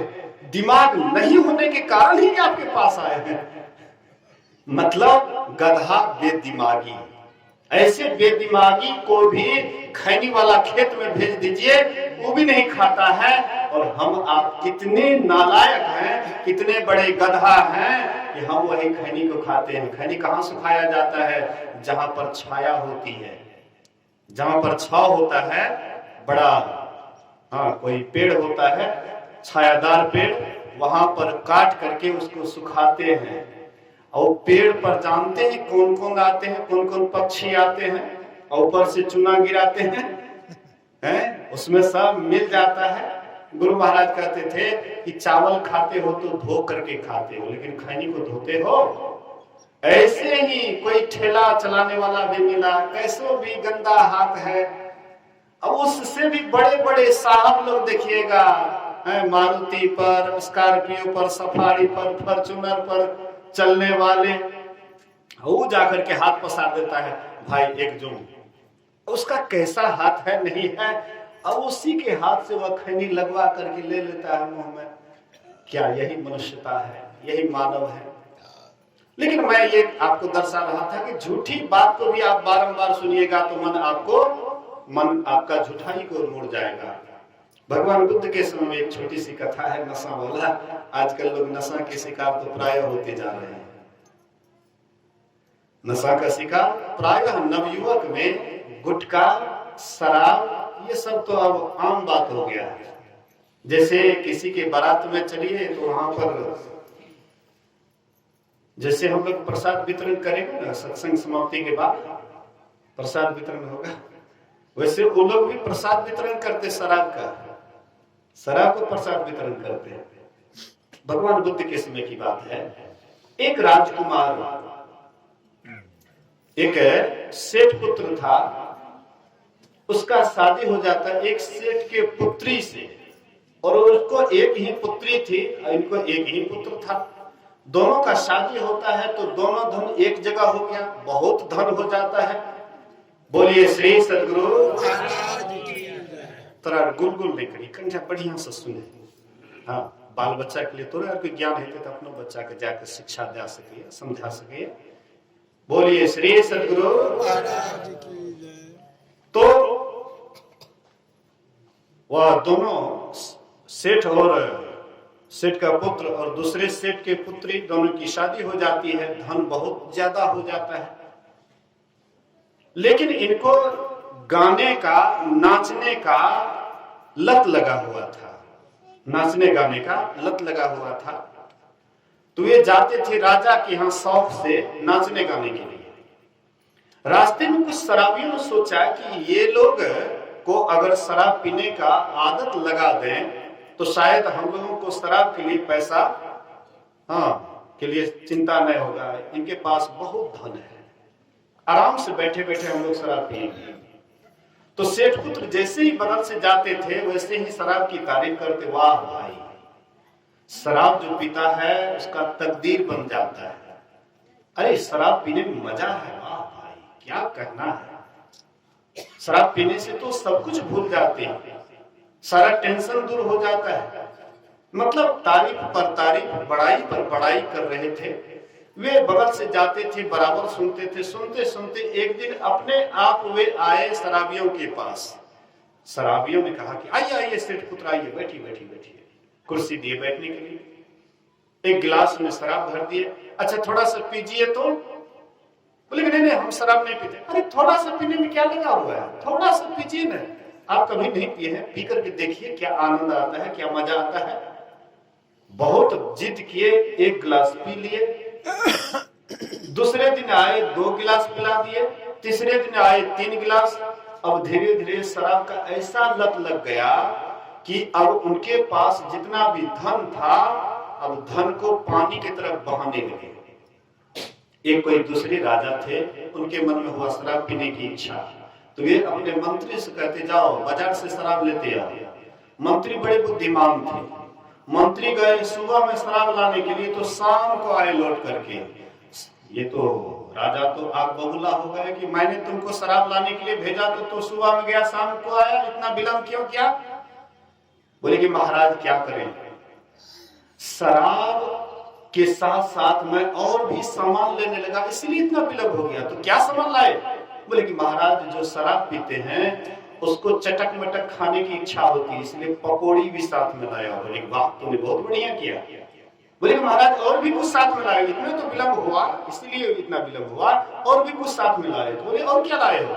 दिमाग नहीं होने के कारण ही आपके पास आए हैं। मतलब गधा बेदिमागी। ऐसे बेदिमागी को भी खैनी वाला खेत में भेज दीजिए, वो भी नहीं खाता है। और हम आप कितने नालायक हैं, कितने बड़े गधा हैं कि हम वही खैनी को खाते हैं। खैनी कहाँ सुखाया जाता है? जहां पर छाया होती है, जहां पर छाव होता है, बड़ा कोई पेड़ होता है, छायादार पेड़, वहां पर काट करके उसको सुखाते हैं। और पेड़ पर जानते हैं कौन कौन आते हैं, कौन कौन पक्षी आते हैं, और ऊपर से चूना गिराते हैं, उसमें सब मिल जाता है। गुरु महाराज कहते थे कि चावल खाते हो तो धो करके खाते हो, लेकिन खैनी को धोते हो? ऐसे ही कोई ठेला चलाने वाला भी मिला, कैसो भी गंदा हाथ है। अब उससे भी बड़े बड़े साहब लोग देखिएगा, मारुति पर, स्कॉर्पियो पर, सफारी पर, फॉर्च्यूनर पर चलने वाले, वो जाकर के हाथ पसार देता है, भाई एक जुम। उसका कैसा हाथ है नहीं है, अब उसी के हाथ से वह खैनी लगवा करके ले लेता है मुंह में। क्या यही मनुष्यता है? यही मानव है? लेकिन मैं ये आपको दर्शा रहा था कि झूठी बात को भी आप बारंबार सुनिएगा तो मन आपका झूठाई को मुड़ जाएगा। भगवान बुद्ध के समय में एक छोटी सी कथा है, नशा वाला। आजकल लोग नशा के शिकार तो प्राय होते जा रहे हैं। नशा का शिकार प्राय नवयुवक में गुटखा, शराब, ये सब तो अब आम बात हो गया है। जैसे किसी के बारात में चलिए तो वहां पर जैसे हम लोग प्रसाद वितरण करेंगे ना, सत्संग समाप्ति के बाद प्रसाद वितरण होगा, वैसे वो लोग भी प्रसाद वितरण करते, शराब को प्रसाद वितरण करते हैं। भगवान बुद्ध के समय की बात है। एक राजकुमार, एक सेठ पुत्र था, उसका शादी हो जाता एक सेठ के पुत्री से, और उसको एक ही पुत्री थी, इनको एक ही पुत्र था। दोनों का शादी होता है तो दोनों धन एक जगह हो गया, बहुत धन हो जाता है, बोलिए श्री सदगुरु। महाराज की जय। तोरा गुलगुल नहीं करी, कंठा बढ़िया से सुने। हाँ, बाल बच्चा के लिए तोरा कोई ज्ञान है तो अपनो बच्चा के जाकर शिक्षा दे सके, समझा सके। बोलिए श्री सदगुरु महाराज की जय। तो वह दोनों सेठ और सेठ का पुत्र और दूसरे सेठ के पुत्री दोनों की शादी हो जाती है, धन बहुत ज्यादा हो जाता है। लेकिन इनको गाने का, नाचने का लत लगा हुआ था, नाचने गाने का लत लगा हुआ था। तो ये जाते थे राजा के यहाँ शौक से नाचने गाने के लिए। रास्ते में कुछ शराबियों ने सोचा कि ये लोग को अगर शराब पीने का आदत लगा दें तो शायद हम लोगों को शराब के लिए पैसा के लिए चिंता नहीं होगा, इनके पास बहुत धन है, आराम से बैठे बैठे हम लोग शराब पिएंगे। तो सेठ पुत्र जैसे ही बगल से जाते थे वैसे ही शराब की तारीफ करते, वाह भाई, शराब जो पीता है उसका तकदीर बन जाता है। अरे शराब पीने में मजा है, वाह भाई क्या कहना है। शराब पीने से तो सब कुछ भूल जाते हैं, सारा टेंशन दूर हो जाता है। मतलब तारीफ पर तारीफ, बड़ाई पर बड़ाई कर रहे थे। वे बगल से जाते थे, बराबर सुनते थे। सुनते सुनते एक दिन अपने आप वे आए शराबियों के पास। शराबियों ने कहा कि आइए आइए सेठ पुत्र आइए, बैठिए बैठिए बैठिए। कुर्सी दिए बैठने के लिए, एक गिलास में शराब भर दिए। अच्छा थोड़ा सा पीजिए तो। बोले नहीं नहीं हम शराब नहीं पीते। अरे थोड़ा सा पीने में क्या लगा हुआ है, थोड़ा सा पीजिए ना। आप कभी नहीं पिए हैं, पी करके देखिए क्या आनंद आता है, क्या मजा आता है। बहुत जिद किए, एक गिलास पी लिए। दूसरे दिन आए 2 गिलास पिला दिए, तीसरे दिन आए 3 गिलास। अब धीरे धीरे शराब का ऐसा लत लग गया कि अब उनके पास जितना भी धन था, अब धन को पानी की तरफ बहाने लगे। एक कोई दूसरे राजा थे, उनके मन में हुआ शराब पीने की इच्छा। तो वे अपने मंत्री से कहते, जाओ बाजार से शराब लेते आओ। मंत्री बड़े बुद्धिमान थे। मंत्री गए सुबह में शराब लाने के लिए, तो शाम को आए लौट करके। ये तो राजा तो आग बबूला हो गया कि मैंने तुमको शराब लाने के लिए भेजा तो सुबह में गया शाम को आया, इतना विलंब क्यों किया। बोले कि महाराज क्या करें, शराब के साथ साथ मैं और भी सामान लेने लगा, इसलिए इतना विलंब हो गया। तो क्या सामान लाए। बोले कि महाराज जो शराब पीते हैं उसको चटक मटक खाने की इच्छा होती है, इसलिए पकौड़ी भी साथ में लाया। बोले वाह तुमने बहुत बढ़िया किया। बोले महाराज और भी कुछ साथ में लाए, इतना तो विलंब हुआ इसलिए इतना विलंब हुआ, और भी कुछ साथ में लाए। तो बोले और क्या लाए हो।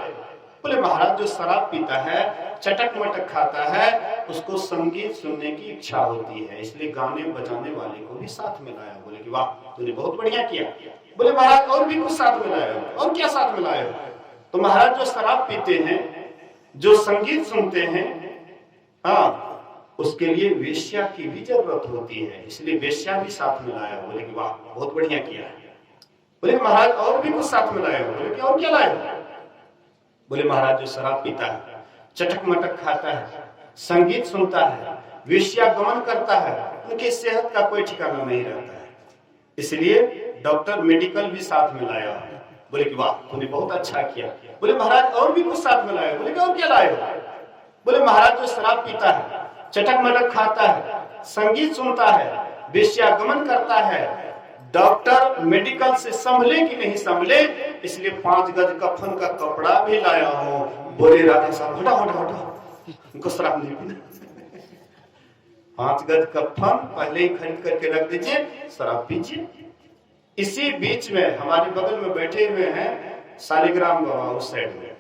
बोले महाराज जो शराब पीता है, चटक मटक खाता है, उसको संगीत सुनने की इच्छा होती है, इसलिए गाने बजाने वाले को भी साथ में लाया। बोले कि वाह तूने बहुत बढ़िया किया। बोले महाराज और भी कुछ साथ में लाए हो। और क्या साथ में लाए हो। तो महाराज जो शराब पीते हैं, जो संगीत सुनते हैं, उसके लिए वेश्या की भी जरूरत होती है, इसलिए वेश्या भी साथ में लाया। बोले कि वाह बहुत बढ़िया किया। बोले महाराज और भी कुछ साथ में लाए हो। बोले कि और क्या लाए हो। बोले महाराज जो शराब पीता है, चटक मटक खाता है, संगीत सुनता है, वेश्या गमन करता है, उनकी सेहत का कोई ठिकाना नहीं रहता है, इसलिए डॉक्टर मेडिकल भी साथ में लाया। बोले कि वाह तूने बहुत अच्छा किया। बोले महाराज और भी कुछ साथ में लाए। बोले कि और क्या लाए हो। बोले महाराज जो शराब पीता है, चटक मटक खाता है, संगीत सुनता है, वेश्या गमन करता है, डॉक्टर मेडिकल से संभले कि नहीं संभले, इसलिए 5 गज कफन का कपड़ा भी लाया हूं। बोले राजा साहब हटा हटा हटा, उनको शराब नहीं पीना। 5 गज कफन पहले ही खरीद करके रख दीजिए, शराब पीजिए। इसी बीच में हमारे बगल में बैठे हुए हैं शालिग्राम बाबा उस साइड में,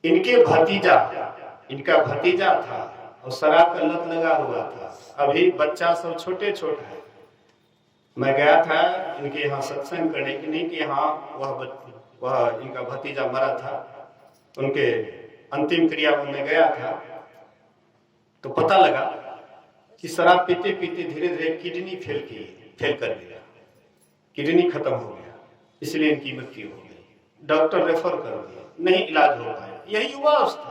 इनका भतीजा था और शराब का लत लगा हुआ था। अभी बच्चा सब छोटे छोटे है। मैं गया था इनके यहाँ सत्संग करने के लिए कि यहाँ वह इनका भतीजा मरा था, उनके अंतिम क्रिया में मैं गया था। तो पता लगा कि शराब पीते पीते धीरे धीरे किडनी फेल कर गया, किडनी खत्म हो गया, इसलिए इनकी मृत्यु हो गई। डॉक्टर रेफर कर दिया, नहीं इलाज हो पाया। यही युवा अवस्था,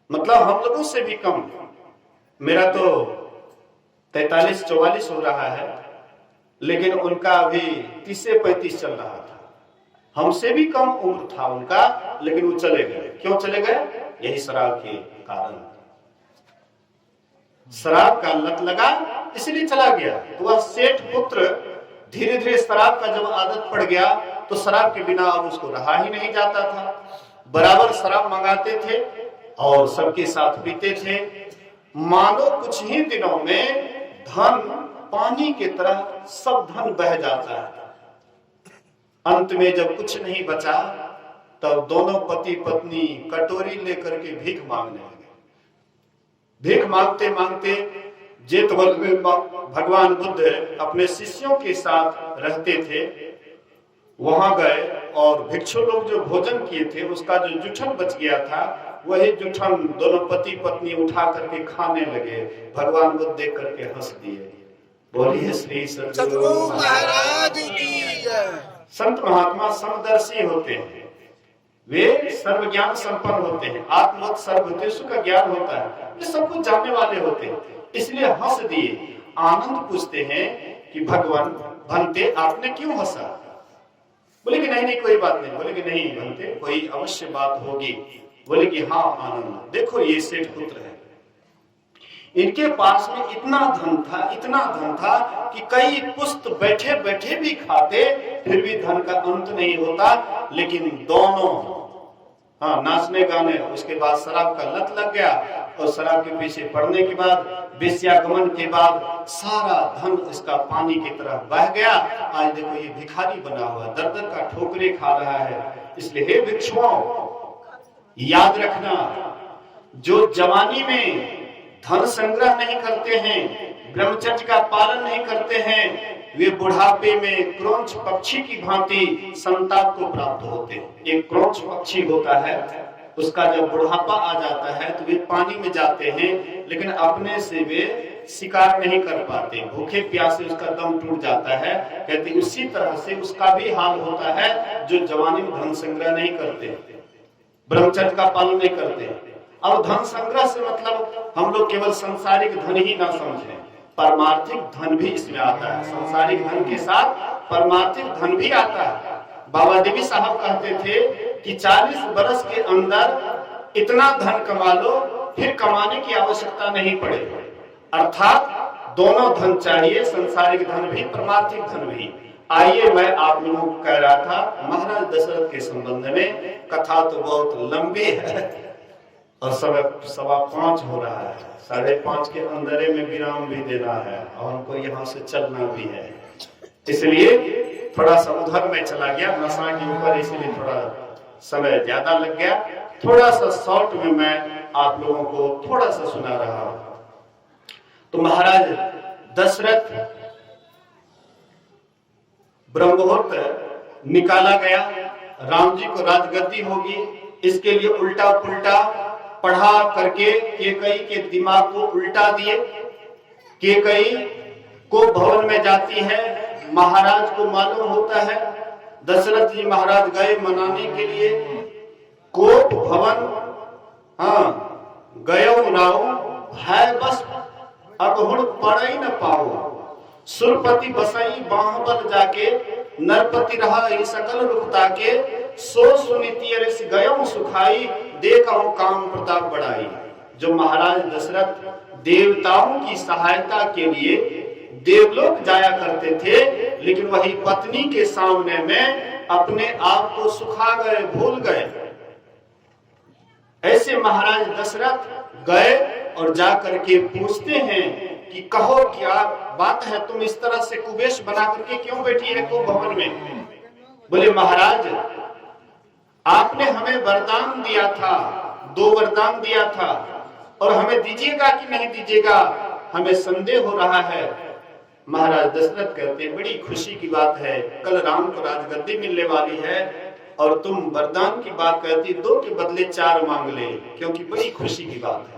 मतलब हम लोगों से भी कम। मेरा तो 43-44 हो रहा है, लेकिन उनका अभी 30 से 35 चल रहा था। हमसे भी कम उम्र था उनका, लेकिन वो चले गए। क्यों चले गए? यही शराब के कारण। शराब का लत लगा इसलिए चला गया। तो वह सेठ पुत्र धीरे धीरे शराब का जब आदत पड़ गया तो शराब के बिना अब उसको रहा ही नहीं जाता था। बराबर शराब मंगाते थे और सबके साथ पीते थे। मानो कुछ ही दिनों में धन पानी की तरह सब धन बह जाता है। अंत में जब कुछ नहीं बचा तब दोनों पति पत्नी कटोरी लेकर के भीख मांगने लगे। भीख मांगते मांगते जेठ वर्ष में भगवान बुद्ध अपने शिष्यों के साथ रहते थे, वहां गए और भिक्षु लोग जो भोजन किए थे उसका जो जुठन बच गया था वही जुठन दोनों पति पत्नी उठा करके खाने लगे। भगवान बुद्ध देख करके हंस दिए। बोलिए श्री सद्गुरु महाराज की जय। संत महात्मा समदर्शी होते हैं, वे सर्व ज्ञान संपन्न होते हैं, आत्मवत सर्वभूतेषु का ज्ञान होता है, वे सब कुछ जानने वाले होते हैं। इसलिए हंस दिए। आनंद पूछते हैं कि भगवान भंते आपने क्यों हंसा? बोले कि नहीं नहीं कोई बात नहीं। बोले कि नहीं भंते कोई अवश्य बात होगी। बोले कि हाँ आनंद, देखो ये सेठ पुत्र है, इनके पास में इतना धन था कि कई पुस्त बैठे बैठे भी खाते फिर भी धन का अंत नहीं होता। लेकिन दोनों नाचने गाने, उसके बाद शराब का लत लग गया और शराब के पीछे पड़ने के बाद वेश्यागमन के बाद सारा धन इसका पानी की तरह बह गया। आज देखो ये भिखारी बना हुआ, दर दर का ठोकरे खा रहा है। इसलिए हे भिक्षुओं याद रखना, जो जवानी में धन संग्रह नहीं करते हैं, ब्रह्मचर्य का पालन नहीं करते हैं, वे बुढ़ापे में क्रोंच पक्षी की भांति संताप को प्राप्त होते हैं। एक क्रोंच पक्षी होता है, उसका जब बुढ़ापा आ जाता है तो वे पानी में जाते हैं, लेकिन अपने से वे शिकार नहीं कर पाते, भूखे प्यासे उसका दम टूट जाता है। कहते उसी तरह से उसका भी हाल होता है जो जवानी में धन संग्रह नहीं करते, ब्रह्मचर्य का पालन नहीं करते। अब धन संग्रह से मतलब हम लोग केवल सांसारिक धन ही ना समझें, परमार्थिक धन भी इसमें आता है। सांसारिक धन के साथ परमार्थिक धन भी आता है। बाबा देवी साहब कहते थे कि 40 बरस के अंदर इतना धन कमा लो, फिर कमाने की आवश्यकता नहीं पड़े। अर्थात दोनों धन चाहिए, सांसारिक धन भी परमार्थिक धन भी। आइए मैं आप लोगों को कह रहा था महाराज दशरथ के संबंध में, कथा तो बहुत लंबी है और 5:15 हो रहा है, 5:30 के अंदर में विराम भी देना है और हमको यहाँ से चलना भी है। इसलिए थोड़ा सा उधर में चला गया नशा के ऊपर, इसलिए थोड़ा समय ज्यादा लग गया। थोड़ा सा शॉर्ट में मैं आप लोगों को थोड़ा सा सुना रहा हूं। तो महाराज दशरथ ब्रह्ममुहूर्त निकाला गया, राम जी को राजगद्दी होगी, इसके लिए उल्टा पुल्टा पढ़ा करके केकई के दिमाग को उल्टा दिए। केकई को भवन में जाती है, महाराज को मालूम होता है। दशरथ जी महाराज गए मनाने के लिए, कोप भवन गयो नाऊ है बस अकहुड़ पड़ई न पाओ, सुरपति बसई बाहबल जाके, नरपति रहा ही सकल रुकता के, सो सुनीति ऋषि गयो सुखाई, देखो काम प्रताप बढ़ाई। जो महाराज दशरथ देवताओं की सहायता के लिए देवलोक जाया करते थे, लेकिन वही पत्नी के सामने में अपने आप को सुखा गए, भूल गए। ऐसे महाराज दशरथ गए और जाकर के पूछते हैं कि कहो क्या बात है, तुम इस तरह से कुबेश बना करके क्यों बैठी है को भवन में? बोले महाराज आपने हमें वरदान दिया था, 2 वरदान दिया था, और हमें दीजिएगा कि नहीं दीजिएगा, हमें संदेह हो रहा है। महाराज दशरथ कहते हैं बड़ी खुशी की बात है, कल राम को राजगद्दी मिलने वाली है और तुम वरदान की बात कहती 2 के बदले 4 मांग ले, क्योंकि बड़ी खुशी की बात है।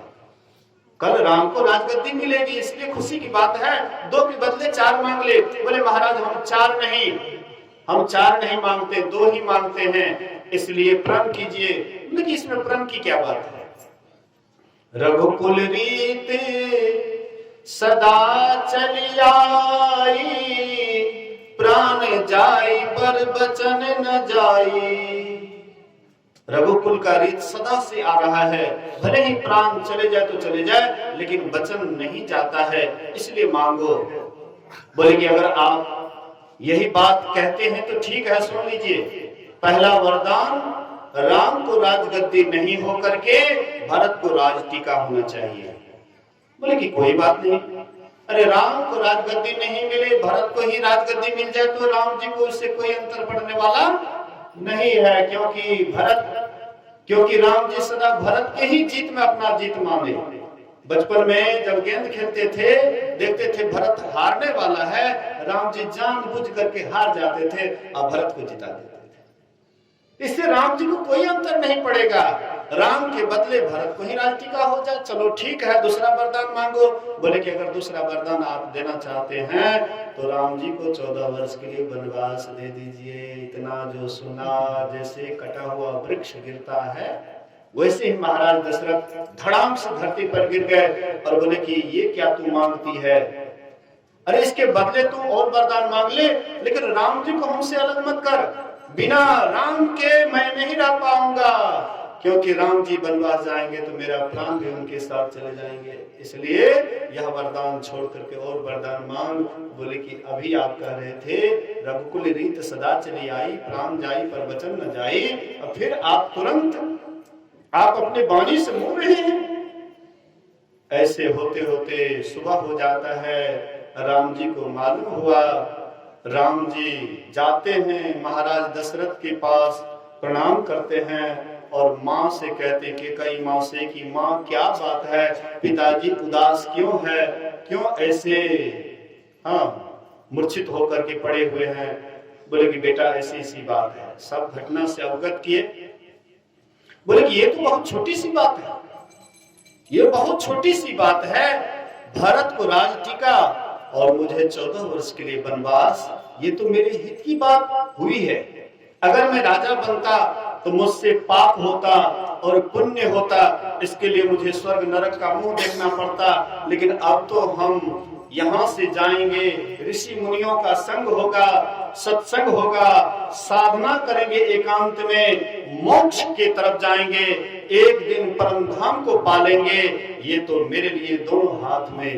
कल राम को राजगद्दी मिलेगी इसलिए खुशी की बात है, 2 के बदले 4 मांग ले। बोले महाराज हम 4 नहीं मांगते, 2 ही मांगते हैं, इसलिए प्रण कीजिए। देखिए इसमें प्रण की क्या बात है? रघुकुल रीत सदा चली आई, प्राण जाई पर पर बचन न जाई। रघुकुल का रीत सदा से आ रहा है, भले ही प्राण चले जाए तो चले जाए, लेकिन वचन नहीं जाता है, इसलिए मांगो। बोले कि अगर आप यही बात कहते हैं तो ठीक है, सुन लीजिए। पहला वरदान, राम को राजगद्दी नहीं होकर के भरत को राज टीका होना चाहिए। बोले कि कोई बात नहीं, अरे राम को राजगद्दी नहीं मिले, भरत को ही राजगद्दी मिल जाए तो राम जी को उससे कोई अंतर पड़ने वाला नहीं है, क्योंकि राम जी सदा भरत के ही जीत में अपना जीत माने। बचपन में जब गेंद खेलते थे, देखते थे भरत हारने वाला है, राम जी जानबूझ करके हार जाते थे और भरत को जिता देते थे। इससे राम जी को कोई अंतर नहीं पड़ेगा, राम के बदले भरत को ही राज टीका हो जाए। चलो ठीक है, दूसरा वरदान मांगो। बोले कि अगर दूसरा वरदान आप देना चाहते हैं तो राम जी को 14 वर्ष के लिए वनवास दे दीजिए। इतना जो सुना, जैसे कटा हुआ वृक्ष गिरता है, वैसे ही महाराज दशरथ धड़ाम से धरती पर गिर गए और बोले कि ये क्या तू मांगती है? अरे इसके बदले तू और वरदान मांग ले, लेकिन राम जी को हमसे अलग मत कर। बिना राम के मैं नहीं रह पाऊंगा, क्योंकि राम जी वनवास जाएंगे तो मेरा प्राण भी उनके साथ चले जाएंगे, इसलिए यह वरदान छोड़ करके और वरदान मांग। बोले कि अभी आप कह रहे थे रघुकुल रीत सदा चली आई, प्राण जाई पर वचन न जाई, और फिर आप तुरंत आप अपने वाणी से मुड़ रहे हैं। ऐसे होते होते सुबह हो जाता है। राम जी को मालूम हुआ, राम जी जाते हैं महाराज दशरथ के पास, प्रणाम करते हैं और माँ से कहते कि कई माँ से कि माँ क्या बात है, पिताजी उदास क्यों है, क्यों ऐसे मूर्छित होकर के पड़े हुए हैं? बोले कि बेटा ऐसी ऐसी बात है, सब घटना से अवगत किए। बोले कि ये तो बहुत छोटी सी बात है, ये बहुत छोटी सी बात है, भरत को राज टीका और मुझे 14 वर्ष के लिए वनवास, ये तो मेरे हित की बात हुई है। अगर मैं राजा बनता तो मुझसे पाप होता और पुण्य होता, इसके लिए मुझे स्वर्ग नरक का मुंह देखना पड़ता, लेकिन अब तो हम यहाँ से जाएंगे, ऋषि मुनियों का संग होगा, सत्संग होगा, साधना करेंगे, एकांत में मोक्ष के तरफ जाएंगे, एक दिन परम धाम को पालेंगे। ये तो मेरे लिए दोनों हाथ में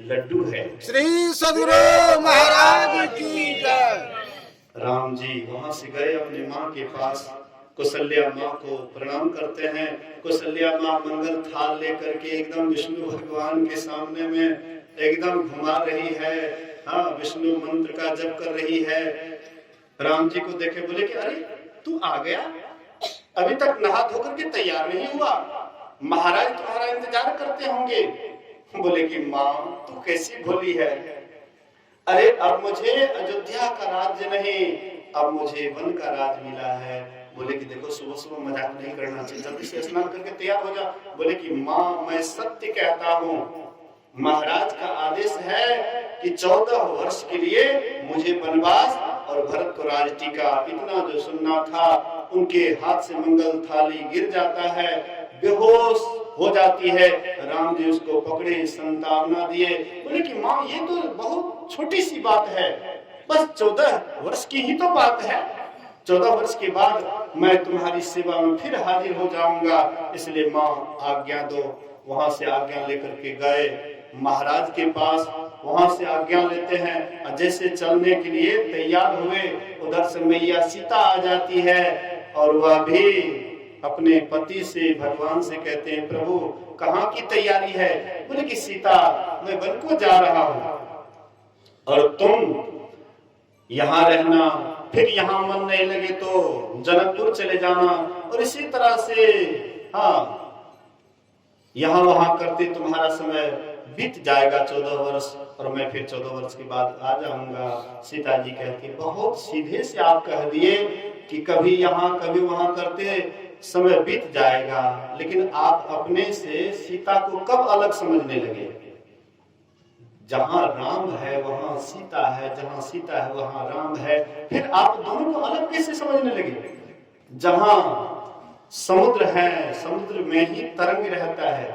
लड्डू है। श्री सद्गुरु महाराज की जय। राम जी वहां से गए अपनी माँ के पास, कौशल्या माँ को प्रणाम करते हैं। कौशल्या माँ मंगल थाल लेकर के एकदम विष्णु भगवान के सामने में एकदम घुमा रही है, विष्णु मंत्र का जप कर रही है। राम जी को देखे बोले कि अरे तू आ गया, अभी तक नहा धोकर के तैयार नहीं हुआ, महाराज तुम्हारा इंतजार करते होंगे। बोले कि माँ तू कैसी भोली है, अरे अब मुझे अयोध्या का राज्य नहीं, अब मुझे वन का राज मिला है। बोले कि देखो सुबह सुबह मजाक नहीं करना चाहिए, जल्दी से स्नान करके तैयार हो जा। बोले कि माँ मैं सत्य कहता हूँ, महाराज का आदेश है कि 14 वर्ष के लिए मुझे वनवास और भरत को राज टीका। इतना जो सुनना था, उनके हाथ से मंगल थाली गिर जाता है, बेहोश हो जाती है। राम जी उसको पकड़े, संतावना दिए। बोले कि माँ ये तो बहुत छोटी सी बात है, बस 14 वर्ष की ही तो बात है, 14 वर्ष के बाद मैं तुम्हारी सेवा में फिर हाजिर हो जाऊंगा, इसलिए माँ आज्ञा दो। वहां से आज्ञा लेकर के गए महाराज के पास, वहां से आज्ञा लेते हैं, जैसे चलने के लिए तैयार हुए, उधर से मैया सीता आ जाती है और वह भी अपने पति से भगवान से कहते हैं प्रभु कहाँ की तैयारी है? बोले कि सीता मैं वन को जा रहा हूँ और तुम यहाँ रहना, फिर यहाँ मन नहीं लगे तो जनकपुर चले जाना, और इसी तरह से यहाँ वहां करते तुम्हारा समय बीत जाएगा 14 वर्ष, और मैं फिर 14 वर्ष के बाद आ जाऊंगा। सीता जी कहती बहुत सीधे से आप कह दिए कि कभी यहाँ कभी वहां करते समय बीत जाएगा, लेकिन आप अपने से सीता को कब अलग समझने लगे? जहां राम है वहां सीता है, जहां सीता है वहां राम है, फिर आप दोनों को अलग कैसे समझने लगे? जहां समुद्र है, समुद्र में ही तरंग रहता है,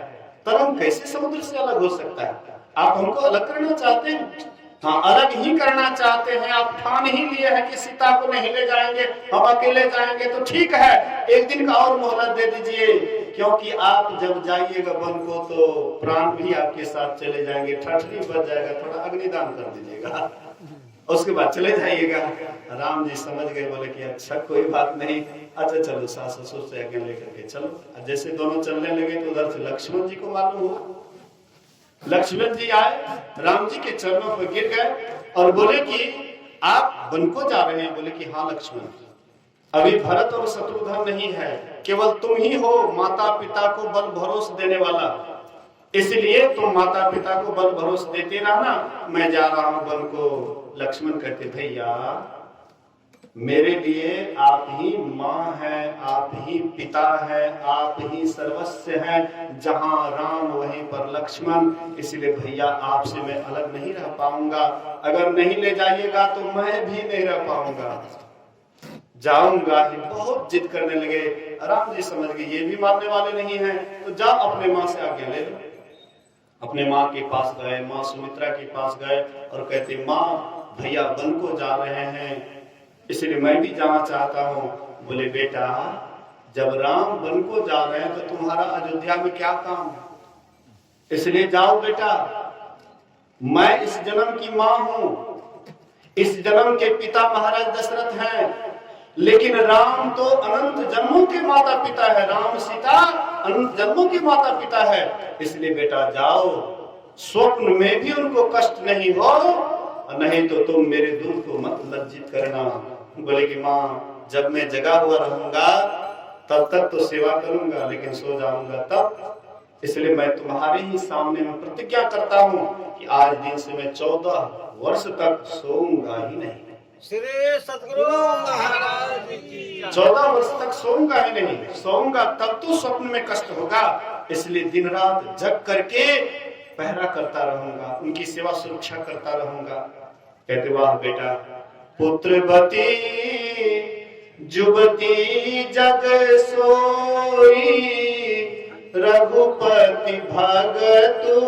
तरंग कैसे समुद्र से अलग हो सकता है? आप हमको अलग करना चाहते हैं? हाँ, अलग ही करना चाहते हैं, आप ठान ही लिए हैं कि सीता को नहीं ले जाएंगे, हम अकेले जाएंगे, तो ठीक है, एक दिन का और मोहलत दे दीजिए, क्योंकि आप जब जाइएगा वन को तो प्राण भी आपके साथ चले जाएंगे, ठठरी बच जाएगा, थोड़ा अग्निदान कर दीजिएगा, उसके बाद चले जाइएगा। राम जी समझ गए, बोले कि अच्छा कोई बात नहीं, अच्छा चलो सास ससुर से आगे लेकर के चलो। जैसे दोनों चलने लगे तो उधर से लक्ष्मण जी को मालूम हुआ। लक्ष्मण जी आए, राम जी के चरणों पर गिर गए और बोले कि आप वन को जा रहे हैं? बोले कि हाँ लक्ष्मण, अभी भरत और शत्रुघ्न नहीं है, केवल तुम ही हो माता पिता को बल भरोस देने वाला, इसलिए तुम माता पिता को बल भरोस देते रहना, मैं जा रहा हूं वन को। लक्ष्मण कहते भैया मेरे लिए आप ही माँ है, आप ही पिता है, आप ही सर्वस्व हैं, जहां राम वहीं पर लक्ष्मण, इसलिए भैया आपसे मैं अलग नहीं रह पाऊंगा, अगर नहीं ले जाइएगा तो मैं भी नहीं रह पाऊंगा, जाऊंगा ही। बहुत जिद करने लगे। राम जी समझ गए ये भी मानने वाले नहीं हैं, तो जा अपने माँ से आज्ञा ले लो। अपने माँ के पास गए, माँ सुमित्रा के पास गए और कहते माँ भैया वन को जा रहे हैं, इसलिए मैं भी जाना चाहता हूँ। बोले बेटा जब राम वन को जा रहे हैं तो तुम्हारा अयोध्या में क्या काम है, इसलिए जाओ बेटा, मैं इस जन्म की माँ हूँ, इस जन्म के पिता महाराज दशरथ हैं, लेकिन राम तो अनंत जन्मों के माता पिता है, राम सीता अनंत जन्मों के माता पिता है, इसलिए बेटा जाओ, स्वप्न में भी उनको कष्ट नहीं हो, नहीं तो तुम मेरे दूध को मत लज्जित करना। बोले कि माँ जब मैं जगा हुआ रहूंगा तब तक तो सेवा करूंगा, लेकिन सो जाऊंगा तब, इसलिए मैं तुम्हारे ही सामने में प्रतिज्ञा करता हूँ कि आज दिन से मैं 14 वर्ष तक सोऊंगा ही नहीं। श्री सद्गुरु महाराज की 14 वर्ष तक सोऊंगा ही नहीं, सोऊंगा तब तो स्वप्न में कष्ट होगा, इसलिए दिन रात जग करके पहरा करता रहूंगा, उनकी सेवा सुरक्षा करता रहूंगा। कहते वाह बेटा, पुत्रवती जुबती जग सोई, रघुपति भगतु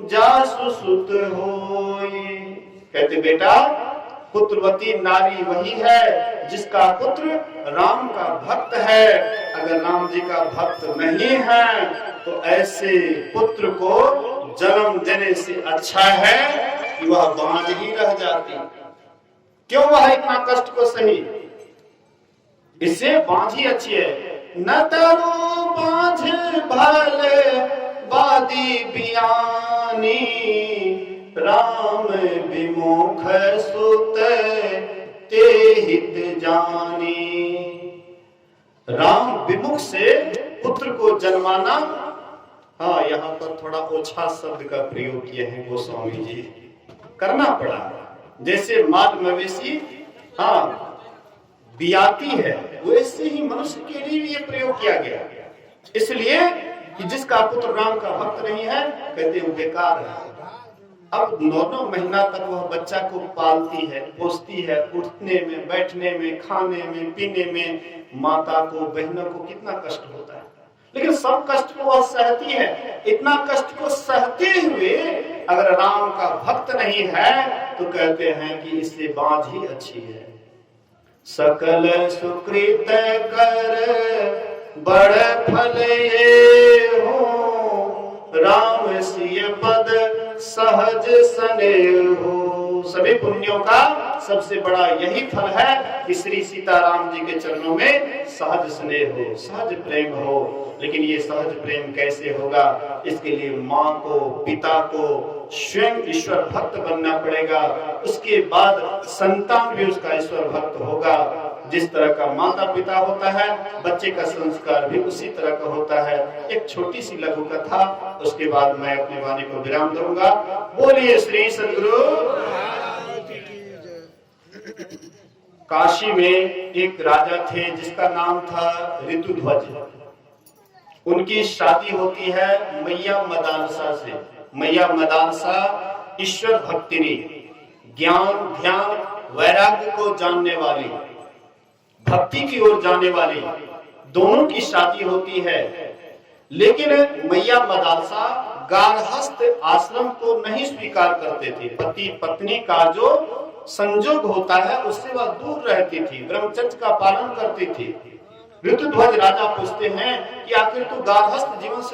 जासु सुत होई। कहते बेटा पुत्रवती नारी वही है जिसका पुत्र राम का भक्त है, अगर राम जी का भक्त नहीं है तो ऐसे पुत्र को जन्म देने से अच्छा है कि वह बांझ ही रह जाती। क्यों वह इतना कष्ट को सही, इससे बांझ ही अच्छी है। न तरु बांझ भले बादी बियानी, राम विमुख सुत ते हित जानी। राम विमुख से पुत्र को जन्माना, हाँ यहाँ पर थोड़ा ओछा शब्द का प्रयोग किए हैं गोस्वामी जी, करना पड़ा। जैसे माल मवेशी हाँ बियाती है, वैसे ही मनुष्य के लिए भी ये प्रयोग किया गया, इसलिए कि जिसका पुत्र राम का भक्त नहीं है कहते वो बेकार है। अब 9 महीना तक वह बच्चा को पालती है, पोसती है, उठने में, बैठने में, खाने में, पीने में माता को, बहनों को कितना कष्ट होता है, लेकिन सब कष्ट को वह सहती है। इतना कष्ट को सहते हुए अगर राम का भक्त नहीं है तो कहते हैं कि इससे बांझ ही अच्छी है। सकल सुकृत कर बड़ फल ये हो, राम सिय पद सहज स्नेह हो। सभी पुण्यों का सबसे बड़ा यही फल है कि श्री सीताराम जी के चरणों में सहज स्नेह हो, सहज प्रेम हो। लेकिन ये सहज प्रेम कैसे होगा, इसके लिए माँ को, पिता को स्वयं ईश्वर भक्त बनना पड़ेगा, उसके बाद संतान भी उसका ईश्वर भक्त होगा। जिस तरह का माता पिता होता है बच्चे का संस्कार भी उसी तरह का होता है। एक छोटी सी लघु कथा, उसके बाद मैं अपनी वाणी को विराम दूंगा। बोलिए श्री सद्गुरु। काशी में एक राजा थे जिसका नाम था ऋतुध्वज। उनकी शादी होती है मैया मदानसा से। मैया मदानसा ईश्वर भक्तिनी, ज्ञान ध्यान वैराग्य को जानने वाली, भक्ति की ओर जाने वाली, दोनों की शादी होती है। लेकिन मैया मदानसा गार्हस्थ आश्रम को नहीं स्वीकार करते थे। पति पत्नी का जो संजोग होता है उससे वह दूर रहती थी, ब्रह्मचर्य का पालन करती थी। ऋतुध्वज राजा पूछते हैं कि आखिर तू गार्हस्थ जीवन से